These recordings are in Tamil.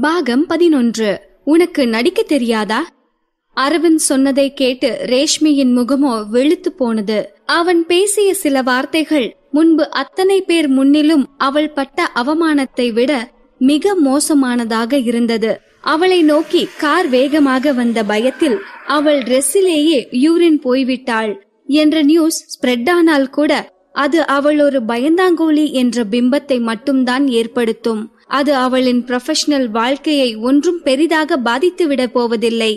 பாகம் 11. உனக்கு நடிக்க தெரியாதா? அரவிந்த் சொன்னதை கேட்டு ரேஷ்மியின் முகமோ வெளுத்து போனது. அவன் பேசிய சில வார்த்தைகள் முன்பு அத்தனை பேர் முன்னிலும் அவள் பட்ட அவமானத்தை விட மிக மோசமானதாக இருந்தது. அவளை நோக்கி கார் வேகமாக வந்த பயத்தில் அவள் ட்ரெஸ்ஸிலேயே யூரின் போய்விட்டாள் என்ற நியூஸ் ஸ்ப்ரெட் ஆனால் கூட அது அவள் ஒரு பயந்தாங்கோலி என்ற பிம்பத்தை மட்டும்தான் ஏற்படுத்தும். அது அவளின் ப்ரொஃபஷனல் வாழ்க்கையை ஒன்றும் பெரிதாக பாதித்துவிட போவதில்லை.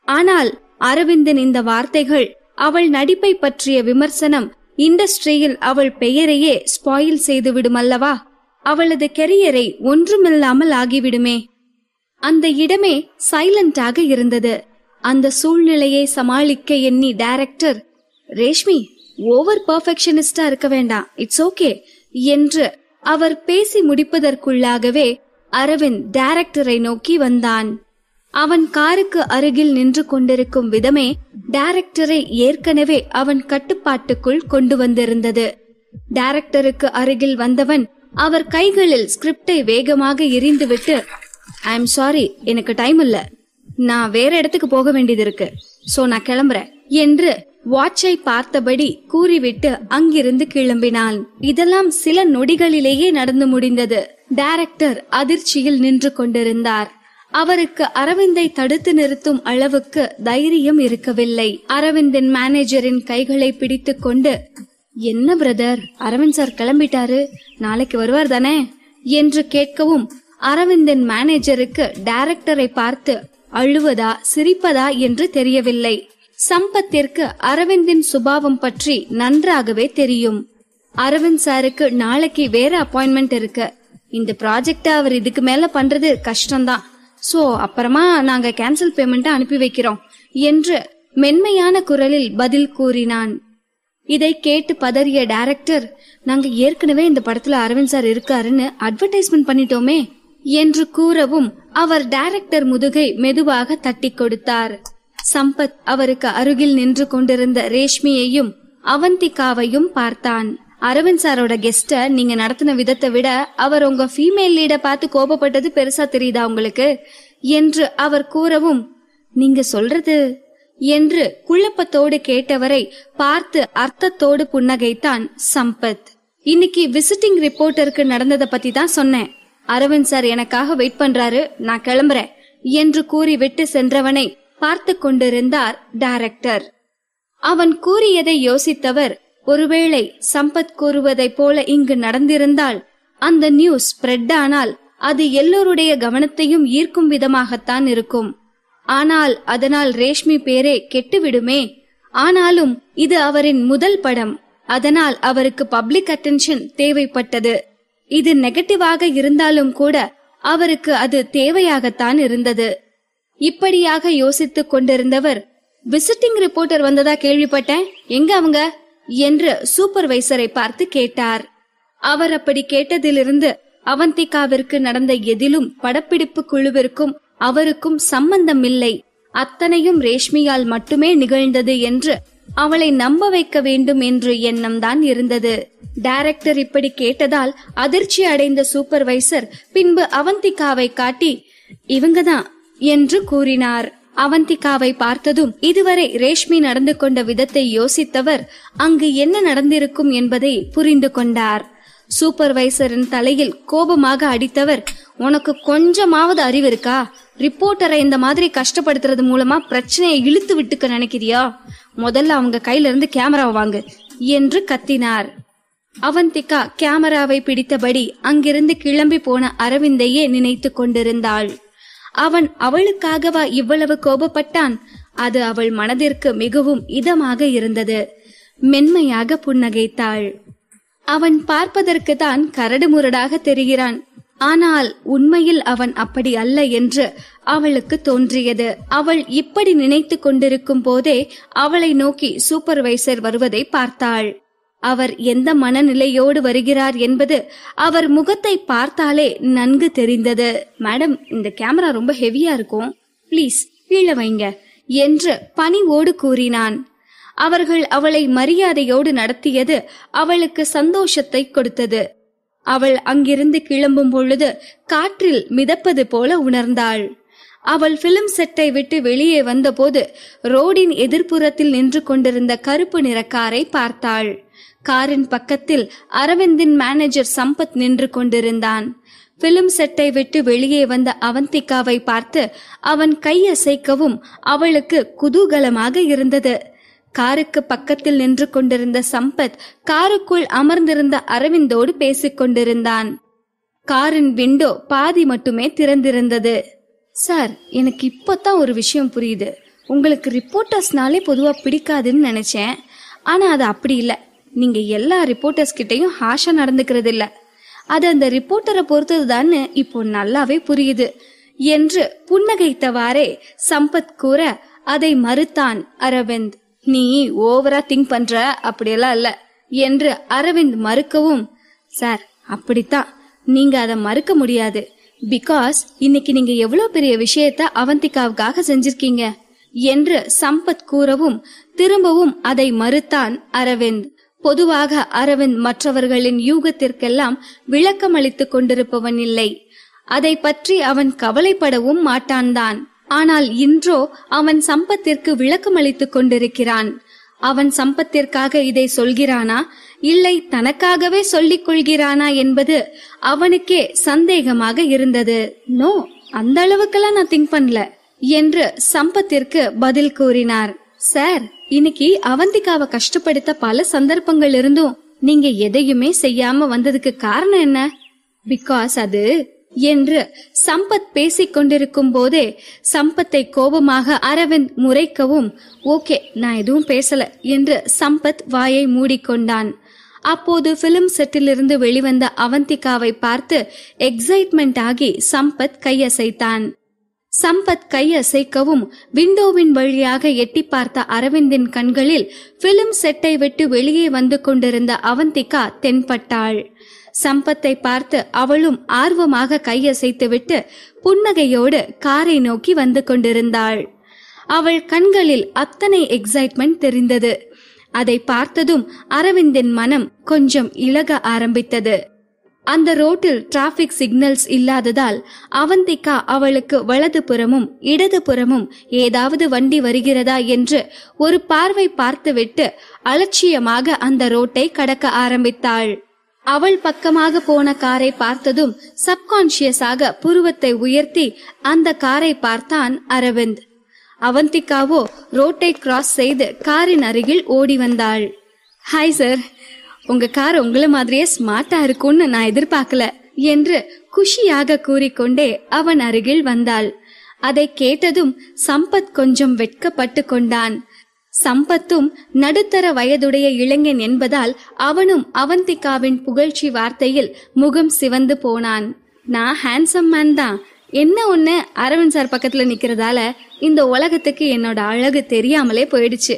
ஆனால் அரவிந்தின் இந்த வார்த்தைகள், அவள் நடிப்பை பற்றிய விமர்சனம் இண்டஸ்ட்ரியில் அவள் பெயரையே ஸ்பாயில் செய்துவிடும் அல்லவா? அவளது கெரியரை ஒன்றுமில்லாமல் ஆகிவிடுமே. அந்த இடமே சைலண்டாக இருந்தது. அந்த சூழ்நிலையை சமாளிக்க எண்ணி டைரக்டர், ரேஷ்மி ஓவர் பர்ஃபெக்ஷனிஸ்டா இருக்க வேண்டாம், இட்ஸ் ஓகே என்று அவர் பேசி முடிப்பதற்குள்ளாகவே அரவிந்த் டைரக்டரை நோக்கி வந்தான். அவன் காருக்கு அருகில் நின்று கொண்டிருக்கும் விதமே டைரக்டரை ஏற்கனவே அவன் கட்டுப்பாட்டுக்குள் கொண்டு வந்திருந்தது. டைரக்டருக்கு அருகில் வந்தவன் அவர் கைகளில் ஸ்கிரிப்டை வேகமாக எறிந்துவிட்டு, ஐ எம் சாரி, எனக்கு டைம் இல்ல, நான் வேற இடத்துக்கு போக வேண்டியது இருக்கு, சோ நான் கிளம்புறேன் என்று வாட்சை பார்த்தபடி கூறிவிட்டு அங்கிருந்து கிளம்பினான். இதெல்லாம் சில நொடிகளிலேயே நடந்து முடிந்தது. டைரக்டர் அதிர்ச்சியில் நின்று கொண்டிருந்தார். அவருக்கு அரவிந்தை தடுத்து நிறுத்தும் அளவுக்கு தைரியம் இருக்கவில்லை. அரவிந்தின் மேனேஜரின் கைகளை பிடித்து கொண்டு, என்ன பிரதர், அரவிந்த் சார் கிளம்பிட்டாரு, நாளைக்கு வருவார் தானே என்று கேட்கவும் அரவிந்தின் மேனேஜருக்கு டைரக்டரை பார்த்து அழுவதா சிரிப்பதா என்று தெரியவில்லை. சம்பத்திற்கு அரவிந்தின் சுபாவம் பற்றி நன்றாகவே தெரியும். அரவிந்த் சாருக்கு நாளைக்கு வேற அப்பாயின்மெண்ட் இருக்கு, இந்த ப்ராஜெக்ட அவர் இதுக்கு மேல பண்றது கஷ்டம்தான், சோ அப்புறமா நாங்க கேன்சல் பேமெண்ட் அனுப்பி வைக்கிறோம் என்று மென்மையான குரலில் பதில் கூறினான். இதை கேட்டு பதறிய டைரக்டர், நாங்க ஏற்கனவே இந்த படத்துல அரவிந்த் சார் இருக்காருன்னு அட்வர்டைஸ்மெண்ட் பண்ணிட்டோமே என்று கூறவும் அவர் டைரக்டர் முதுகை மெதுவாக தட்டி கொடுத்தார். சம்பத் அவருக்கு அருகில் நின்று கொண்டிருந்த ரேஷ்மியையும் அவந்திகாவையும் பார்த்தான். அரவிந்த் சாரோட கெஸ்ட நீங்க நடத்தின விதத்தை விட அவர் உங்க ஃபீமேல் லீட பார்த்து கோபப்பட்டது பெருசா தெரியுதா உங்களுக்கு என்று அவர் கூறவும், நீங்க சொல்றது என்று குழப்பத்தோடு கேட்டவரை பார்த்து அர்த்தத்தோடு புன்னகைத்தான் சம்பத். இன்னைக்கு விசிட்டிங் ரிப்போர்ட்டருக்கு நடந்ததை பத்தி தான் சொன்னேன். அரவிந்த் சார் எனக்காக வெயிட் பண்றாரு, நான் கிளம்புறேன் என்று கூறிவிட்டு சென்றவனை பார்த்து கொண்டிருந்தார் டைரக்டர். அவன் கூறியதை யோசித்தவர், ஒருவேளை சம்பத் கூறுவதை போல இங்கு நடந்திருந்தால் அந்த நியூஸ் ஸ்ப்ரெட் ஆனால் அது எல்லோருடைய கவனத்தையும் ஈர்க்கும் விதமாகத்தான் இருக்கும். ஆனால் அதனால் ரேஷ்மி பேரே கெட்டுவிடுமே. ஆனாலும் இது அவரின் முதல் படம், அதனால் அவருக்கு பப்ளிக் அட்டென்ஷன் தேவைப்பட்டது. இது நெகட்டிவாக இருந்தாலும் கூட அவருக்கு அது தேவையாகத்தான் இருந்தது. இப்படியாக யோசித்துக் கொண்டிருந்தவர், விசிட்டிங் ரிப்போர்ட்டர் வந்ததா கேள்விப்பட்டேன், எங்க அவங்க என்று சூப்பர்வைசரை பார்த்து கேட்டார். அவர் அப்படி கேட்டதிலிருந்து அவந்திகாவிற்கு நடந்த எதிலும் படப்பிடிப்பு குழுவிற்கும் அவருக்கும் சம்பந்தம் இல்லை, அத்தனையும் ரேஷ்மியால் மட்டுமே நிகழ்ந்தது என்று அவளை நம்ப வைக்க வேண்டும் என்று எண்ணம் தான் இருந்தது. டைரக்டர் இப்படி கேட்டதால் அதிர்ச்சி அடைந்த சூப்பர்வைசர் பின்பு அவந்திகாவை காட்டி, இவங்கதான் என்று கூறினார். அவந்திகாவை பார்த்ததும் இதுவரை ரேஷ்மி நடந்து கொண்ட விதத்தை யோசித்தவர் அங்கு என்ன நடந்திருக்கும் என்பதை புரிந்து கொண்டார். சூப்பர்வைசரின் தலையில் கோபமாக அடித்தவர், உனக்கு கொஞ்சமாவது அறிவு இருக்கா? ரிப்போர்ட்டரை இந்த மாதிரி கஷ்டப்படுத்துறது மூலமா பிரச்சனையை இழுத்து விட்டுக்க நினைக்கிறியா? முதல்ல அவங்க கையில இருந்து கேமராவை வாங்கு என்று கத்தினார். அவந்திகா கேமராவை பிடித்தபடி அங்கிருந்து கிளம்பி போன அரவிந்தையே நினைத்து கொண்டிருந்தாள். அவன் அவளுக்காகவா இவ்வளவு கோபப்பட்டான்? அது அவள் மனதிற்கு மிகவும் இதமாக இருந்தது. மென்மையாக புன்னகைத்தாள். அவன் பார்ப்பதற்கு தான் கரடு முரடாக தெரிகிறான், ஆனால் உண்மையில் அவன் அப்படி அல்ல என்று அவளுக்கு தோன்றியது. அவள் இப்படி நினைத்து கொண்டிருக்கும் போதே அவளை நோக்கி சூப்பர்வைசர் வருவதை பார்த்தாள். அவர் எந்த மனநிலையோடு வருகிறார் என்பது அவர் முகத்தை பார்த்தாலே நன்கு தெரிந்தது. மேடம், இந்த கேமரா ரொம்ப ஹெவியா இருக்கும், பிளீஸ் கீழே வைங்க என்று பணிவோடு கூறினான். அவர்கள் அவளை மரியாதையோடு நடத்தியது அவளுக்கு சந்தோஷத்தை கொடுத்தது. அவள் அங்கிருந்து கிளம்பும் பொழுது காற்றில் மிதப்பது போல உணர்ந்தாள். அவள் பிலிம் செட்டை விட்டு வெளியே வந்தபோது ரோடின் எதிர்ப்புறத்தில் நின்று கொண்டிருந்த கருப்பு நிற காரை பார்த்தாள். காரின் பக்கத்தில் அரவிந்தின் மேனேஜர் சம்பத் நின்று கொண்டிருந்தான். பிலிம் செட்டை விட்டு வெளியே வந்த அவந்திகாவை பார்த்து அவன் கையசைக்கவும் அவளுக்கு குதூகலமாக இருந்தது. காருக்கு பக்கத்தில் நின்று கொண்டிருந்த சம்பத் காருக்குள் அமர்ந்திருந்த அரவிந்தோடு பேசிக் கொண்டிருந்தான். காரின் விண்டோ பாதி மட்டுமே திறந்திருந்தது. சார், எனக்கு இப்பதான் ஒரு விஷயம் புரியுது. உங்களுக்கு ரிப்போர்ட்டர்ஸ்னாலே பொதுவா பிடிக்காதுன்னு நினைச்சேன். ஆனா அது அப்படி இல்ல. நீங்க எல்லா ரிப்போர்ட்டர்ஸ் கிட்டையும் ஹாஷா நடந்துக்கிறது இல்ல. அது அந்த ரிப்போர்ட்டரை பொறுத்ததுதான்னு இப்போ நல்லாவே புரியுது என்று புன்னகைத்தவாறே சம்பத் கூற அதை மறுத்தான் அரவிந்த். நீ ஓவரா திங்க் பண்ற, அப்படியெல்லாம் இல்ல என்று அரவிந்த் மறுக்கவும், சார் அப்படித்தான், நீங்க அதை மறுக்க முடியாது. பிகாஸ் இன்னைக்கு நீங்க எவ்வளவு பெரிய விஷயத்த அவந்திகாவுக்காக செஞ்சிருக்கீங்க என்று சம்பத் கூறவும் திரும்பவும் அதை மறுத்தான் அரவிந்த். பொதுவாக அரவிந்த் மற்றவர்களின் யூகத்திற்கெல்லாம் விளக்கம் அளித்துக் கொண்டிருப்பவன் இல்லை. அதை பற்றி அவன் கவலைப்படவும் மாட்டான்தான். ஆனால் இன்றோ அவன் சம்பத்திற்கு விளக்கம் அளித்துக் கொண்டிருக்கிறான். அவன் சம்பத்திற்காக இதை சொல்கிறானா இல்லை தனக்காகவே சொல்லிக் கொள்கிறானா என்பது அவனுக்கே சந்தேகமாக இருந்தது. நோ, அந்த அளவுக்கெல்லாம் நான் திங்க் பண்ணல என்று சம்பத்திற்கு பதில் கூறினார். சார், இன்னைக்கு அவந்திகாவை கஷ்டப்படுத்த பல சந்தர்ப்பங்கள் இருந்தும் நீங்க எதையுமே செய்யாம வந்ததுக்கு காரணம் என்ன? பிகாஸ் அது என்று சம்பத் பேசிக் கொண்டிருக்கும் போதே சம்பத்தை கோபமாக அரவிந்த் முறைக்கவும், ஓகே நான் எதுவும் பேசல என்று சம்பத் வாயை மூடிக்கொண்டான். அப்போது பிலிம் செட்டிலிருந்து வெளிவந்த அவந்திகாவை பார்த்து எக்ஸைட்மெண்ட் ஆகி சம்பத் கையசைத்தான். சம்பத் கையசைக்கவும் விண்டோவின் வழியாக எட்டி பார்த்த அரவிந்தின் கண்களில் பிலிம் செட்டை விட்டு வெளியே வந்து கொண்டிருந்த அவந்திகா தென்பட்டாள். சம்பத்தை பார்த்து அவளும் ஆர்வமாக கையசைத்துவிட்டு புன்னகையோடு காரை நோக்கி வந்து கொண்டிருந்தாள். அவள் கண்களில் அத்தனை எக்ஸைட்மெண்ட் தெரிந்தது. அதை பார்த்ததும் அரவிந்தின் மனம் கொஞ்சம் இளக ஆரம்பித்தது. அந்த ரோட்டில் டிராபிக் சிக்னல்ஸ் இல்லாததால் அவந்திகா அவளுக்கு வலது புறமும் இடது புறமும் ஏதாவது வண்டி வருகிறதா என்று ஒரு பார்வை பார்த்துவிட்டு அலட்சியமாக அந்த ரோட்டை கடக்க ஆரம்பித்தாள். அவள் பக்கமாக போன காரை பார்த்ததும் சப்கான்ஷியஸாக புருவத்தை உயர்த்தி அந்த காரை பார்த்தான் அரவிந்த். அவந்திகாவோ ரோட்டை கிராஸ் செய்து காரின் அருகில் ஓடி வந்தாள். ஹாய் சார், உங்க கார் உங்களை மாதிரியே ஸ்மார்ட்டா இருக்கும்னு நான் எதிர்பார்க்கல என்று குஷியாக கூறிக்கொண்டே அவன் அருகில் வந்தாள். அதை கேட்டதும் சம்பத் கொஞ்சம் வெட்கப்பட்டு கொண்டான். சம்பத்தும் நடுத்தர வயதுடைய இளைஞன் என்பதால் அவனும் அவந்திகாவின் புகழ்ச்சி வார்த்தையில் முகம் சிவந்து போனான். நான் ஹேண்ட்ஸம் மேன் தான், என்ன ஒண்ணு அரவிந்த் சார் பக்கத்துல நிக்கிறதால இந்த உலகத்துக்கு என்னோட அழகு தெரியாமலே போயிடுச்சு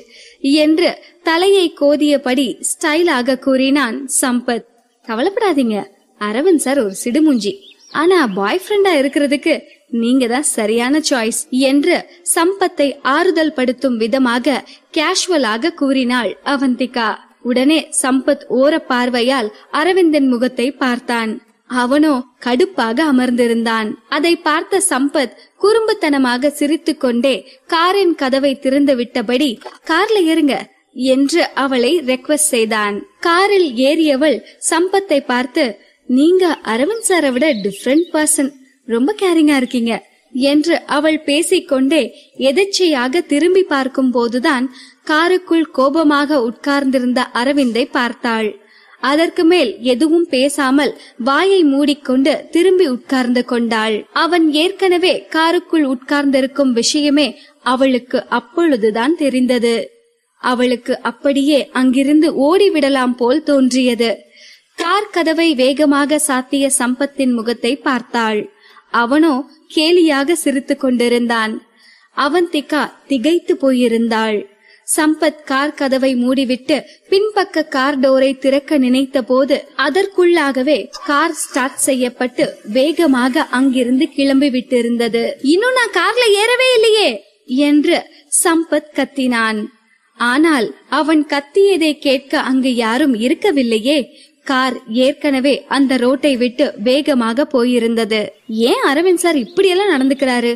என்று தலையை கோதியபடி ஸ்டைலாக கூறினான் சம்பத். கவலைப்படாதீங்க, அரவிந்த் சார் ஒரு சிடுமுஞ்சி, ஆனா பாய் ஃப்ரெண்டா இருக்கிறதுக்கு நீங்க தான் சரியான சாய்ஸ் என்று சம்பத்தை ஆறுதல் படுத்தும் விதமாக கேஷுவலாக கூறினாள் அவந்திகா. உடனே சம்பத் ஓர பார்வையால் அரவிந்தின் முகத்தை பார்த்தான். அவனோ கடுப்பாக அமர்ந்திருந்தான். அதை பார்த்த சம்பத் குறும்புத்தனமாக சிரித்து கொண்டே காரின் கதவை திறந்து விட்டபடி கார்ல ஏறுங்க என்று அவளை ரெக்வெஸ்ட் செய்தான். காரில் ஏறியவள் சம்பத்தை பார்த்து, நீங்க அரவிந்த் சாரை விட டிஃபரெண்ட் பர்சன், ரொம்ப கேரிங்கா இருக்கீங்க என்று அவள் பேசிக்கொண்டே எதேச்சையாக திரும்பி பார்க்கும் போதுதான் காருக்குள் கோபமாக உட்கார்ந்திருந்த அரவிந்தை பார்த்தாள். அதற்கு மேல் எதுவும் பேசாமல் வாயை மூடிக்கொண்டு திரும்பி உட்கார்ந்து கொண்டாள். அவன் ஏற்கனவே காருக்குள் உட்கார்ந்திருக்கும் விஷயமே அவளுக்கு அப்பொழுதுதான் தெரிந்தது. அவளுக்கு அப்படியே அங்கிருந்து ஓடிவிடலாம் போல் தோன்றியது. கார் கதவை வேகமாக சாத்திய சம்பத்தின் முகத்தை பார்த்தாள். அவனோ கேலியாக சிரித்து கொண்டிருந்தான். அவந்திகா திகைத்து போயிருந்தாள். சம்பத் கார் கதவை மூடிவிட்டு பின்பக்க கார் டோரை திறக்க நினைத்த போது அதற்குள்ளாகவே கார் ஸ்டார்ட் செய்யப்பட்டு வேகமாக அங்கிருந்து கிளம்பி விட்டிருந்தது. இன்னும் நான் கார்ல ஏறவே இல்லையே என்று சம்பத் கத்தினான். ஆனால் அவன் கத்தியதை கேட்க அங்கு யாரும் இருக்கவில்லையே. கார் ஏற்கனவே அந்த ரோட்டை விட்டு வேகமாக போயிருந்தது. ஏன் அரவிந்த் சார் இப்படியெல்லாம் நடந்துக்கிறாரு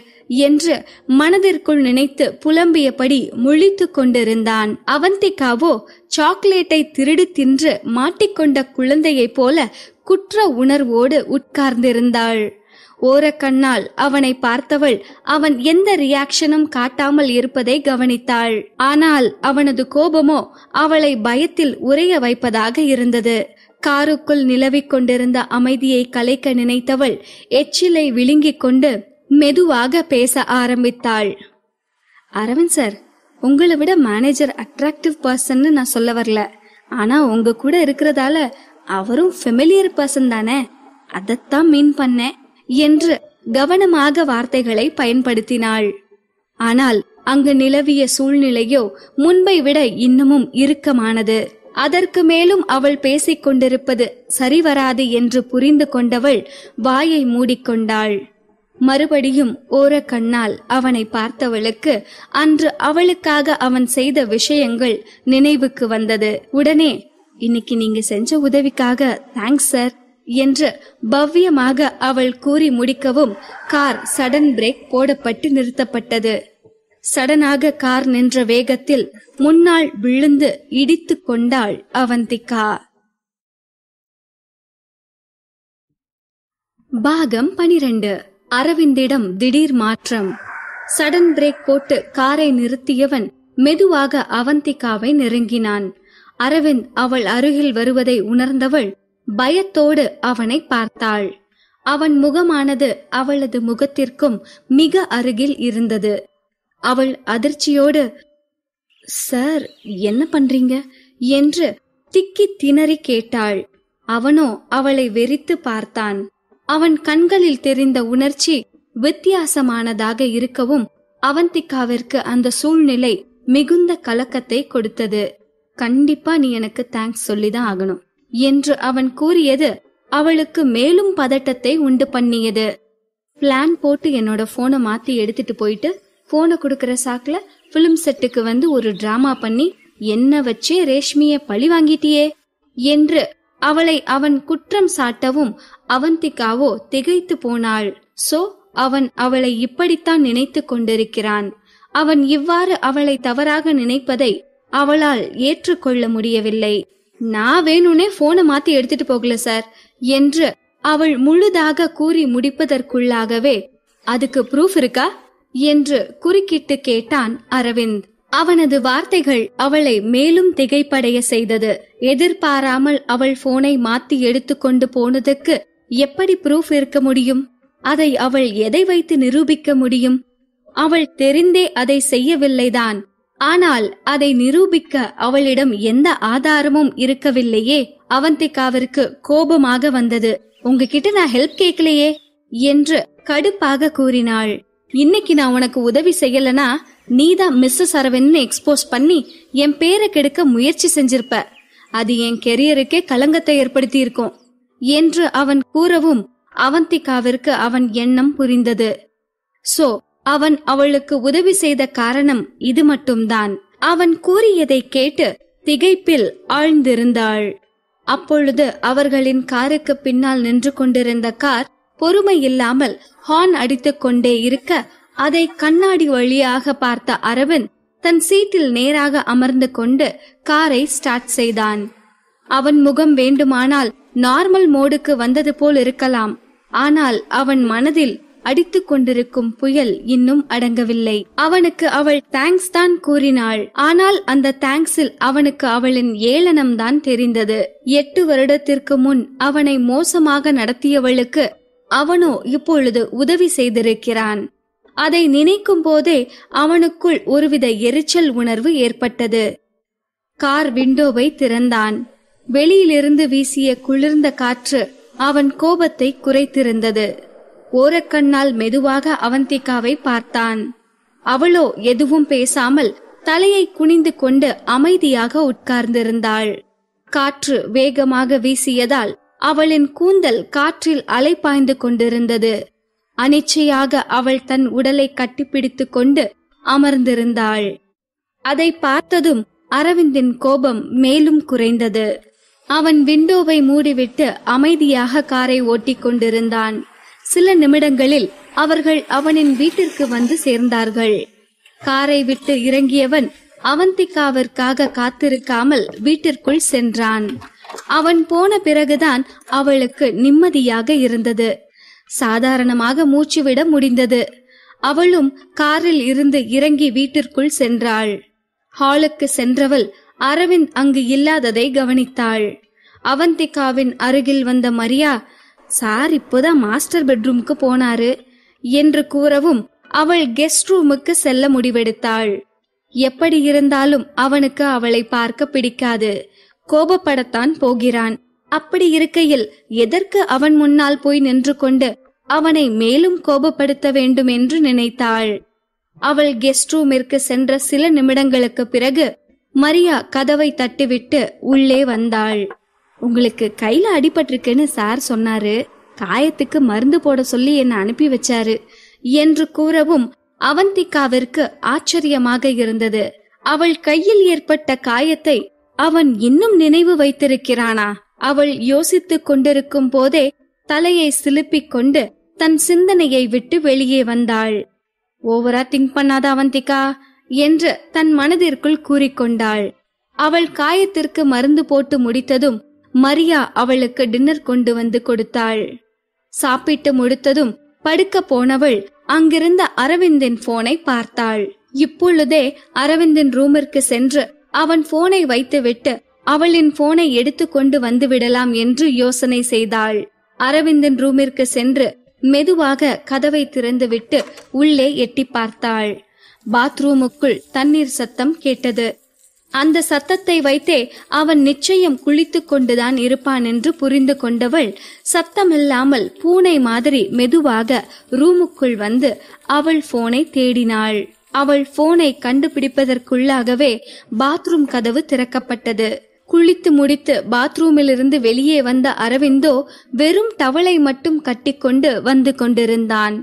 என்று மனதிற்குள் நினைத்து புலம்பியபடி முழித்து கொண்டிருந்தான். அவந்திகாவோ சாக்லேட்டை திருடி தின்று மாட்டிக்கொண்ட குழந்தையைப் போல குற்ற உணர்வோடு உட்கார்ந்திருந்தாள். ஓரக்கண்ணால் அவனை பார்த்தவள் அவன் எந்த ரியாக்ஷனும் காட்டாமல் இருப்பதை கவனித்தாள். ஆனால் அவனது கோபமோ அவளை பயத்தில் உறைய வைப்பதாக இருந்தது. காருக்குள் நிலவிக் கொண்டிருந்த அமைதியை கலைக்க நினைத்தவள் எச்சிலை விழுங்கிக் கொண்டு மெதுவாக பேச ஆரம்பித்தாள். அரவிந்த் சார், உங்களை விட மேனேஜர் அட்ராக்டிவ் பர்சன்னு நான் சொல்ல வரல. ஆனா உங்க கூட இருக்கிறதால அவரும் ஃபெமிலியர் பர்சன் தானே, அதத்தான் மீன் பண்ணேன் என்று கவனமாக வார்த்தைகளை பயன்படுத்தினாள். ஆனால் அங்கு நிலவிய சூழ்நிலையோ முன்பை விட இன்னமும் இறுக்கமானது. அதற்கு மேலும் அவள் பேசிக் கொண்டிருப்பது சரிவராது என்று புரிந்து கொண்டவள் வாயை மூடிக்கொண்டாள். மறுபடியும் ஓரக்கண்ணால் அவனை பார்த்தவளுக்கு அன்று அவளுக்காக அவன் செய்த விஷயங்கள் நினைவுக்கு வந்தது. உடனே, இன்னைக்கு நீங்க செஞ்ச உதவிக்காக தேங்க்ஸ் சார் என்று பவ்யமாக அவள் கூறி முடிக்கவும் கார் சடன் பிரேக் போடப்பட்டு நிறுத்தப்பட்டது. சடனாக கார் நின்ற வேகத்தில் முன்னால் விழுந்து இடித்து கொண்டாள் அவந்திகா. பாகம் 12. அரவிந்திடம் திடீர் மாற்றம். சடன் பிரேக் போட்டு காரை நிறுத்தியவன் மெதுவாக அவந்திகாவை நெருங்கினான். அரவிந்த் அவள் அருகில் வருவதை உணர்ந்தவள் பயத்தோடு அவனை பார்த்தாள். அவன் முகமானது அவளது முகத்திற்கும் மிக அருகில் இருந்தது. அவள் அதிர்ச்சியோடு, சார் என்ன பண்றீங்க என்று திக்கி திணறி கேட்டாள். அவனோ அவளை வெறித்து பார்த்தான். அவன் கண்களில் தெரிந்த உணர்ச்சி வித்தியாசமானதாக இருக்கவும் அவந்திகாவிற்கு அந்த சூழ்நிலை மிகுந்த கலக்கத்தை கொடுத்தது. கண்டிப்பா நீ எனக்கு தேங்க்ஸ் சொல்லிதான் ஆகணும் என்று அவன் கூறியது அவளுக்கு மேலும் பதட்டத்தை உண்டு பண்ணியது. பிளான் போட்டு என்னோட போனை மாத்தி எடுத்துட்டு போயிட்டு போனை கொடுக்கற சாக்குல பிலிம் செட்டுக்கு வந்து ஒரு டிராமா பண்ணி என்ன வச்சே ரேஷ்மிய பழி வாங்கிட்டியே என்று அவளை அவன் குற்றம் சாட்டவும் அவந்திகாவோ திகைத்து போனாள். சோ அவன் அவளை இப்படித்தான் நினைத்து கொண்டிருக்கிறான். அவன் இவ்வாறு அவளை தவறாக நினைப்பதை அவளால் ஏற்றுக்கொள்ள முடியவில்லை. நான் வேணும்னே போனை மாத்தி எடுத்துட்டு போகல சார் என்று அவள் முழுதாக கூறி முடிப்பதற்குள்ளாகவே, அதுக்கு ப்ரூஃப் இருக்கா என்று குறுக்கிட்டு கேட்டான் அரவிந்த். அவனது வார்த்தைகள் அவளை மேலும் திகைப்படைய செய்தது. எதிர்பாராமல் அவள் போனை மாத்தி எடுத்துக்கொண்டு போனதுக்கு எப்படி ப்ரூஃப் இருக்க முடியும்? அதை அவள் எதை வைத்து நிரூபிக்க முடியும்? அவள் தெரிந்தே அதை செய்யவில்லைதான். ஆனால் அதை நிரூபிக்க அவளிடம் எந்த ஆதாரமும் இருக்கவில்லையே. அவந்திகாவிற்கு கோபமாக வந்தது. உங்ககிட்ட நான் ஹெல்ப் கேட்கலையே என்று கடுப்பாக கூறினாள். இன்னைக்கு நான் உனக்கு உதவி செய்யலனா நீதான் மிஸ்ஸஸ் அரவிந்த்னு எக்ஸ்போஸ் பண்ணி என் பேரை கெடுக்க முயற்சி செஞ்சிருப்ப. அது என் கெரியருக்கே களங்கத்தை ஏற்படுத்தி இருக்கும் என்று அவன் கூறவும் அவந்திகாவிற்கு அவன் எண்ணம் புரிந்தது. சோ அவன் அவளுக்கு உதவி செய்த காரணம் இது மட்டும்தான். அவன் கூறியதை கேட்டு திகைப்பில் ஆழ்ந்திருந்தாள். அப்பொழுது அவர்களின் காருக்கு பின்னால் நின்று கொண்டிருந்த கார் பொறுமை இல்லாமல் ஹார்ன் அடித்துக் கொண்டே இருக்க அதை கண்ணாடி வழியாக பார்த்த அரவிந்த் தன் சீட்டில் நேராக அமர்ந்து கொண்டு காரை ஸ்டார்ட் செய்தான். அவன் முகம் வேண்டுமானால் நார்மல் மோடுக்கு வந்தது போல் இருக்கலாம். ஆனால் அவன் மனதில் அடித்துக் கொண்டிருக்கும் புயல் இன்னும் அடங்கவில்லை. அவனுக்கு அவள் தேங்க்ஸ் தான் கூறினாள். ஆனால் அந்த தேங்க்ஸில் அவனுக்கு அவளின் ஏளனம் தான் தெரிந்தது. 8 வருடத்திற்கு முன் அவனை மோசமாக நடத்தியவளுக்கு அவனோ இப்பொழுது உதவி செய்திருக்கிறான். அதை நினைக்கும் போதே அவனுக்குள் ஒருவித எரிச்சல் உணர்வு ஏற்பட்டது. கார் விண்டோவை திறந்தான். வெளியிலிருந்து வீசிய குளிர்ந்த காற்று அவன் கோபத்தை குறைத்திருந்தது. ஓரக்கண்ணால் மெதுவாக அவந்திகாவை பார்த்தான். அவளோ எதுவும் பேசாமல் தலையை குனிந்து கொண்டு அமைதியாக உட்கார்ந்திருந்தாள். காற்று வேகமாக வீசியதால் அவளின் கூந்தல் காற்றில் அலைபாய்ந்து கொண்டிருந்தது. அனிச்சையாக அவள் தன் உடலை கட்டிப்பிடித்துக் கொண்டு அமர்ந்திருந்தாள். அதை பார்த்ததும் அரவிந்தின் கோபம் மேலும் குறைந்தது. அவன் விண்டோவை மூடிவிட்டு அமைதியாக காரை ஓட்டிக் கொண்டிருந்தான். சில நிமிடங்களில் அவர்கள் அவனின் வீட்டிற்கு வந்து சேர்ந்தார்கள். காரை விட்டு இறங்கியவன் அவந்திகாவிற்காக காத்திருக்காமல் வீட்டிற்குள் சென்றான். அவன் போன பிறகுதான் அவளுக்கு நிம்மதியாக இருந்தது. சாதாரணமாக மூச்சுவிட முடிந்தது. அவளும் காரில் இருந்து இறங்கி வீட்டிற்குள் சென்றாள். ஹாலுக்கு சென்றவள் அரவிந்த் அங்கு இல்லாததை கவனித்தாள். அவந்திகாவின் அருகில் வந்த மரியா, சார் இப்போதான் மாஸ்டர் பெட்ரூமுக்கு போனாரு என்று கூறவும் அவள் கெஸ்ட் ரூமுக்கு செல்ல முடிவெடுத்தாள். எப்படி இருந்தாலும் அவனுக்கு அவளை பார்க்க பிடிக்காது. கோபப்படத்தான் போகிறான். அப்படி இருக்கையில் எதற்கு அவன் முன்னால் போய் நின்று கொண்டு அவனை மேலும் கோபப்படுத்த வேண்டும் என்று நினைத்தாள். அவள் கெஸ்ட் ரூமிற்கு சென்ற சில நிமிடங்களுக்கு பிறகு மரியா கதவை தட்டிவிட்டு உள்ளே வந்தாள். உங்களுக்கு கையில அடிபட்டிருக்குன்னு சார் சொன்னாரு, காயத்துக்கு மருந்து போட சொல்லி என்ன அனுப்பி வச்சாரு என்று கூறவும் அவந்திகாவிற்கு ஆச்சரியமாக இருந்தது. அவள் கையில் ஏற்பட்ட காயத்தை அவன் இன்னும் நினைவு வைத்திருக்கிறானா? அவள் யோசித்துக் கொண்டிருக்கும் போதே தலையை சிலுப்பிக் கொண்டு தன் சிந்தனையை விட்டு வெளியே வந்தாள். ஓவரா திங்க் பண்ணாத அவந்திகா என்று தன் மனதிற்குள் கூறிக்கொண்டாள். அவள் காயத்திற்கு மருந்து போட்டு முடித்ததும் மரியா அவளுக்கு டின்னர் கொண்டு வந்து கொடுத்தாள். சாப்பிட்டு முடித்ததும் படுக்க போனவள் அங்கிருந்த அரவிந்தின் போனை பார்த்தாள். இப்பொழுதே அரவிந்தின் ரூமிற்கு சென்று அவன் போனை வைத்துவிட்டு அவளின் போனை எடுத்து கொண்டு வந்து விடலாம் என்று யோசனை செய்தாள். அரவிந்தின் ரூமிற்கு சென்று மெதுவாக கதவை திறந்துவிட்டு உள்ளே எட்டி பார்த்தாள். பாத்ரூமுக்குள் தண்ணீர் சத்தம் கேட்டது. அந்த சத்தத்தை வைத்தே அவன் நிச்சயம் குளித்து கொண்டுதான் இருப்பான் என்று புரிந்து கொண்டவள் சத்தமில்லாமல் பூனை மாதிரி மெதுவாக ரூமுக்குள் வந்து அவள் போனை தேடினாள். அவள் போனை கண்டுபிடிப்பதற்குள்ளாகவே பாத்ரூம் கதவு திறக்கப்பட்டது. குளித்து முடித்து பாத்ரூமிலிருந்து வெளியே வந்த அரவிந்தோ வெறும் டவலை மட்டும் கட்டிக்கொண்டு வந்து கொண்டிருந்தான்.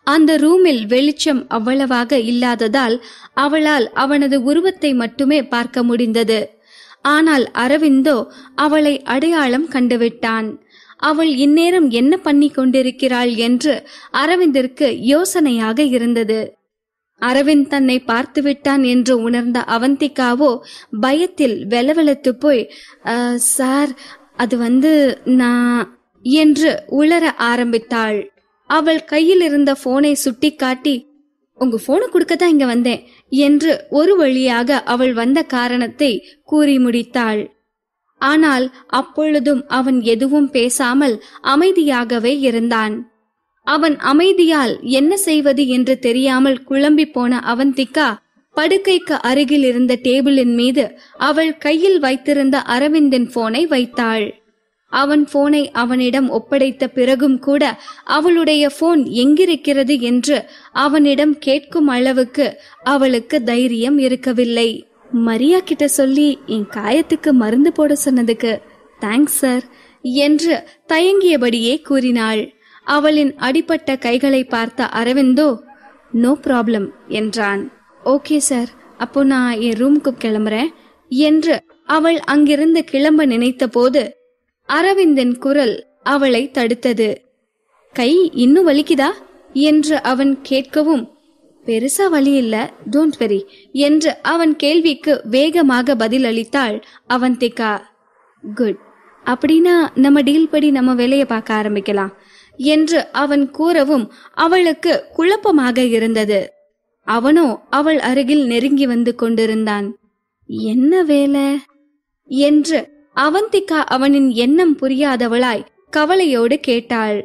அந்த ரூமில் வெளிச்சம் அவ்வளவாக இல்லாததால் அவளால் அவனது உருவத்தை மட்டுமே பார்க்க முடிந்தது. ஆனால் அரவிந்தோ அவளை அடையாளம் கண்டுவிட்டான். அவள் இந்நேரம் என்ன பண்ணி கொண்டிருக்கிறாள் என்று அரவிந்திற்கு யோசனையாக இருந்தது. அரவிந்த் தன்னை பார்த்து விட்டான் என்று உணர்ந்த அவந்திகாவோ பயத்தில் வெலவெலத்து போய், சார் அது நான் என்று உளற ஆரம்பித்தாள். அவள் கையில் இருந்த போனை சுட்டி காட்டி, உங்க போனை கொடுக்கத்தான் இங்க வந்தேன் என்று ஒரு வழியாக அவள் வந்த காரணத்தை கூறி முடித்தாள். ஆனால் அப்பொழுதும் அவன் எதுவும் பேசாமல் அமைதியாகவே இருந்தான். அவன் அமைதியால் என்ன செய்வது என்று தெரியாமல் குழம்பி போன அவந்திகா படுக்கைக்கு அருகில் இருந்த டேபிளின் மீது அவள் கையில் வைத்திருந்த அரவிந்தின் போனை வைத்தாள். அவன் போனை அவனிடம் ஒப்படைத்த பிறகும் கூட அவளுடைய போன் எங்கிருக்கிறது என்று அவனிடம் கேட்கும் அளவுக்கு அவளுக்கு தைரியம் இருக்கவில்லை. மரியா கிட்ட சொல்லி என் காயத்துக்கு மருந்து போட சொன்னதுக்கு தேங்க்ஸ் சார் என்று தயங்கியபடியே கூறினாள். அவளின் அடிபட்ட கைகளை பார்த்த அரவிந்தோ நோ ப்ராப்ளம் என்றான். ஓகே சார், அப்போ நான் என் ரூமுக்கு கிளம்புறேன் என்று அவள் அங்கிருந்து கிளம்ப நினைத்த போது அரவிந்தின் குரல் அவளை தடுத்தது. கை இன்னும் வலிக்குதா என்று அவன் கேட்கவும், பெருசா வலி இல்ல, டோன்ட் வெரி என்று அவன் கேள்விக்கு வேகமாக பதில் அளித்தாள் அவந்திகா. குட், அப்படின்னா நம்ம டீல் படி நம்ம வேலையை பார்க்க ஆரம்பிக்கலாம் என்று அவன் கூறவும் அவளுக்கு குழப்பமாக இருந்தது. அவனோ அவள் அருகில் நெருங்கி வந்து கொண்டிருந்தான். என்ன வேலை என்று அவந்திகா அவனின் எண்ணம் புரியாதவளாய் கவலையோடு கேட்டாள்.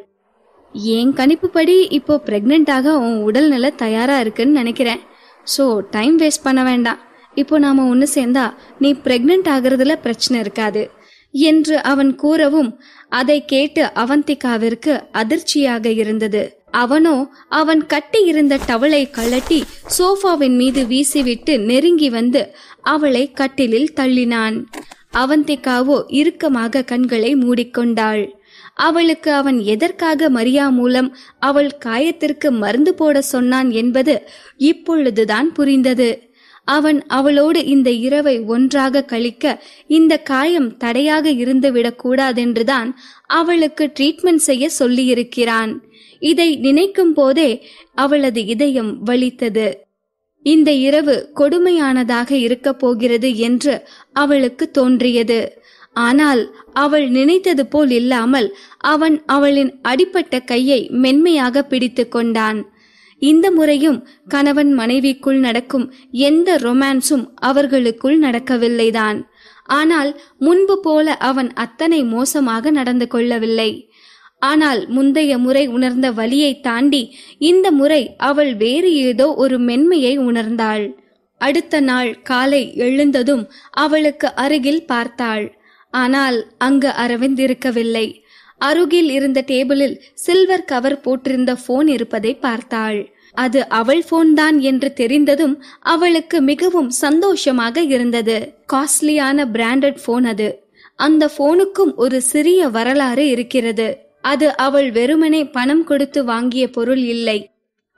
என் கணிப்புப்படி இப்போ பிரெக்னென்டாக உன் உடல்நிலை தயாரா இருக்குன்னு நினைக்கிறேன். ஸோ டைம் வேஸ்ட் பண்ண வேண்டாம். இப்போ நாம ஒன்று சேர்ந்தா நீ பிரெக்னென்ட் ஆகுறதுல பிரச்சனை இருக்காது என்று அவன் கூறவும் அதை கேட்டு அவந்திகாவிற்கு அதிர்ச்சியாக இருந்தது. அவனோ அவன் கட்டி இருந்த டவலை கழட்டி சோஃபாவின் மீது வீசிவிட்டு நெருங்கி வந்து அவளை கட்டிலில் தள்ளினான். அவந்திகாவோ இறுக்கமாக கண்களை மூடிக்கொண்டாள். அவளுக்கு அவன் எதற்காக மரியா மூலம் அவள் காயத்திற்கு மருந்து போட சொன்னான் என்பது இப்பொழுதுதான் புரிந்தது. அவன் அவளோடு இந்த இரவை ஒன்றாக கழிக்க இந்த காயம் தடையாக இருந்துவிடக் கூடாதென்றுதான் அவளுக்கு ட்ரீட்மெண்ட் செய்ய சொல்லியிருக்கிறான். இதை நினைக்கும் போதே அவளது இதயம் வலித்தது. இந்த இரவு கொடுமையானதாக இருக்கப் போகிறது என்று அவளுக்கு தோன்றியது. ஆனால் அவள் நினைத்தது போல் இல்லாமல் அவன் அவளின் அடிபட்ட கையை மென்மையாக பிடித்து கொண்டான். இந்த முறையும் கணவன் மனைவிக்குள் நடக்கும் எந்த ரொமான்ஸும் அவர்களுக்குள் நடக்கவில்லைதான். ஆனால் முன்பு போல அவன் அத்தனை மோசமாக நடந்து கொள்ளவில்லை. ஆனால் முந்தைய முறை உணர்ந்த வலியை தாண்டி இந்த முறை அவள் வேறு ஏதோ ஒரு மென்மையை உணர்ந்தாள். அடுத்த நாள் காலை எழுந்ததும் அவளுக்கு அருகில் பார்த்தாள். ஆனால் அங்கு அரவிந்த் இருக்கவில்லை. அருகில் இருந்த டேபிளில் சில்வர் கவர் போட்டிருந்த போன் இருப்பதை பார்த்தாள். அது அவள் போன் தான் என்று தெரிந்ததும் அவளுக்கு மிகவும் சந்தோஷமாக இருந்தது. காஸ்ட்லியான பிராண்டட் போன் அது. அந்த போனுக்கும் ஒரு சிறிய வரலாறு இருக்கிறது. அது அவள் வெறுமனே பணம் கொடுத்து வாங்கிய பொருள் இல்லை.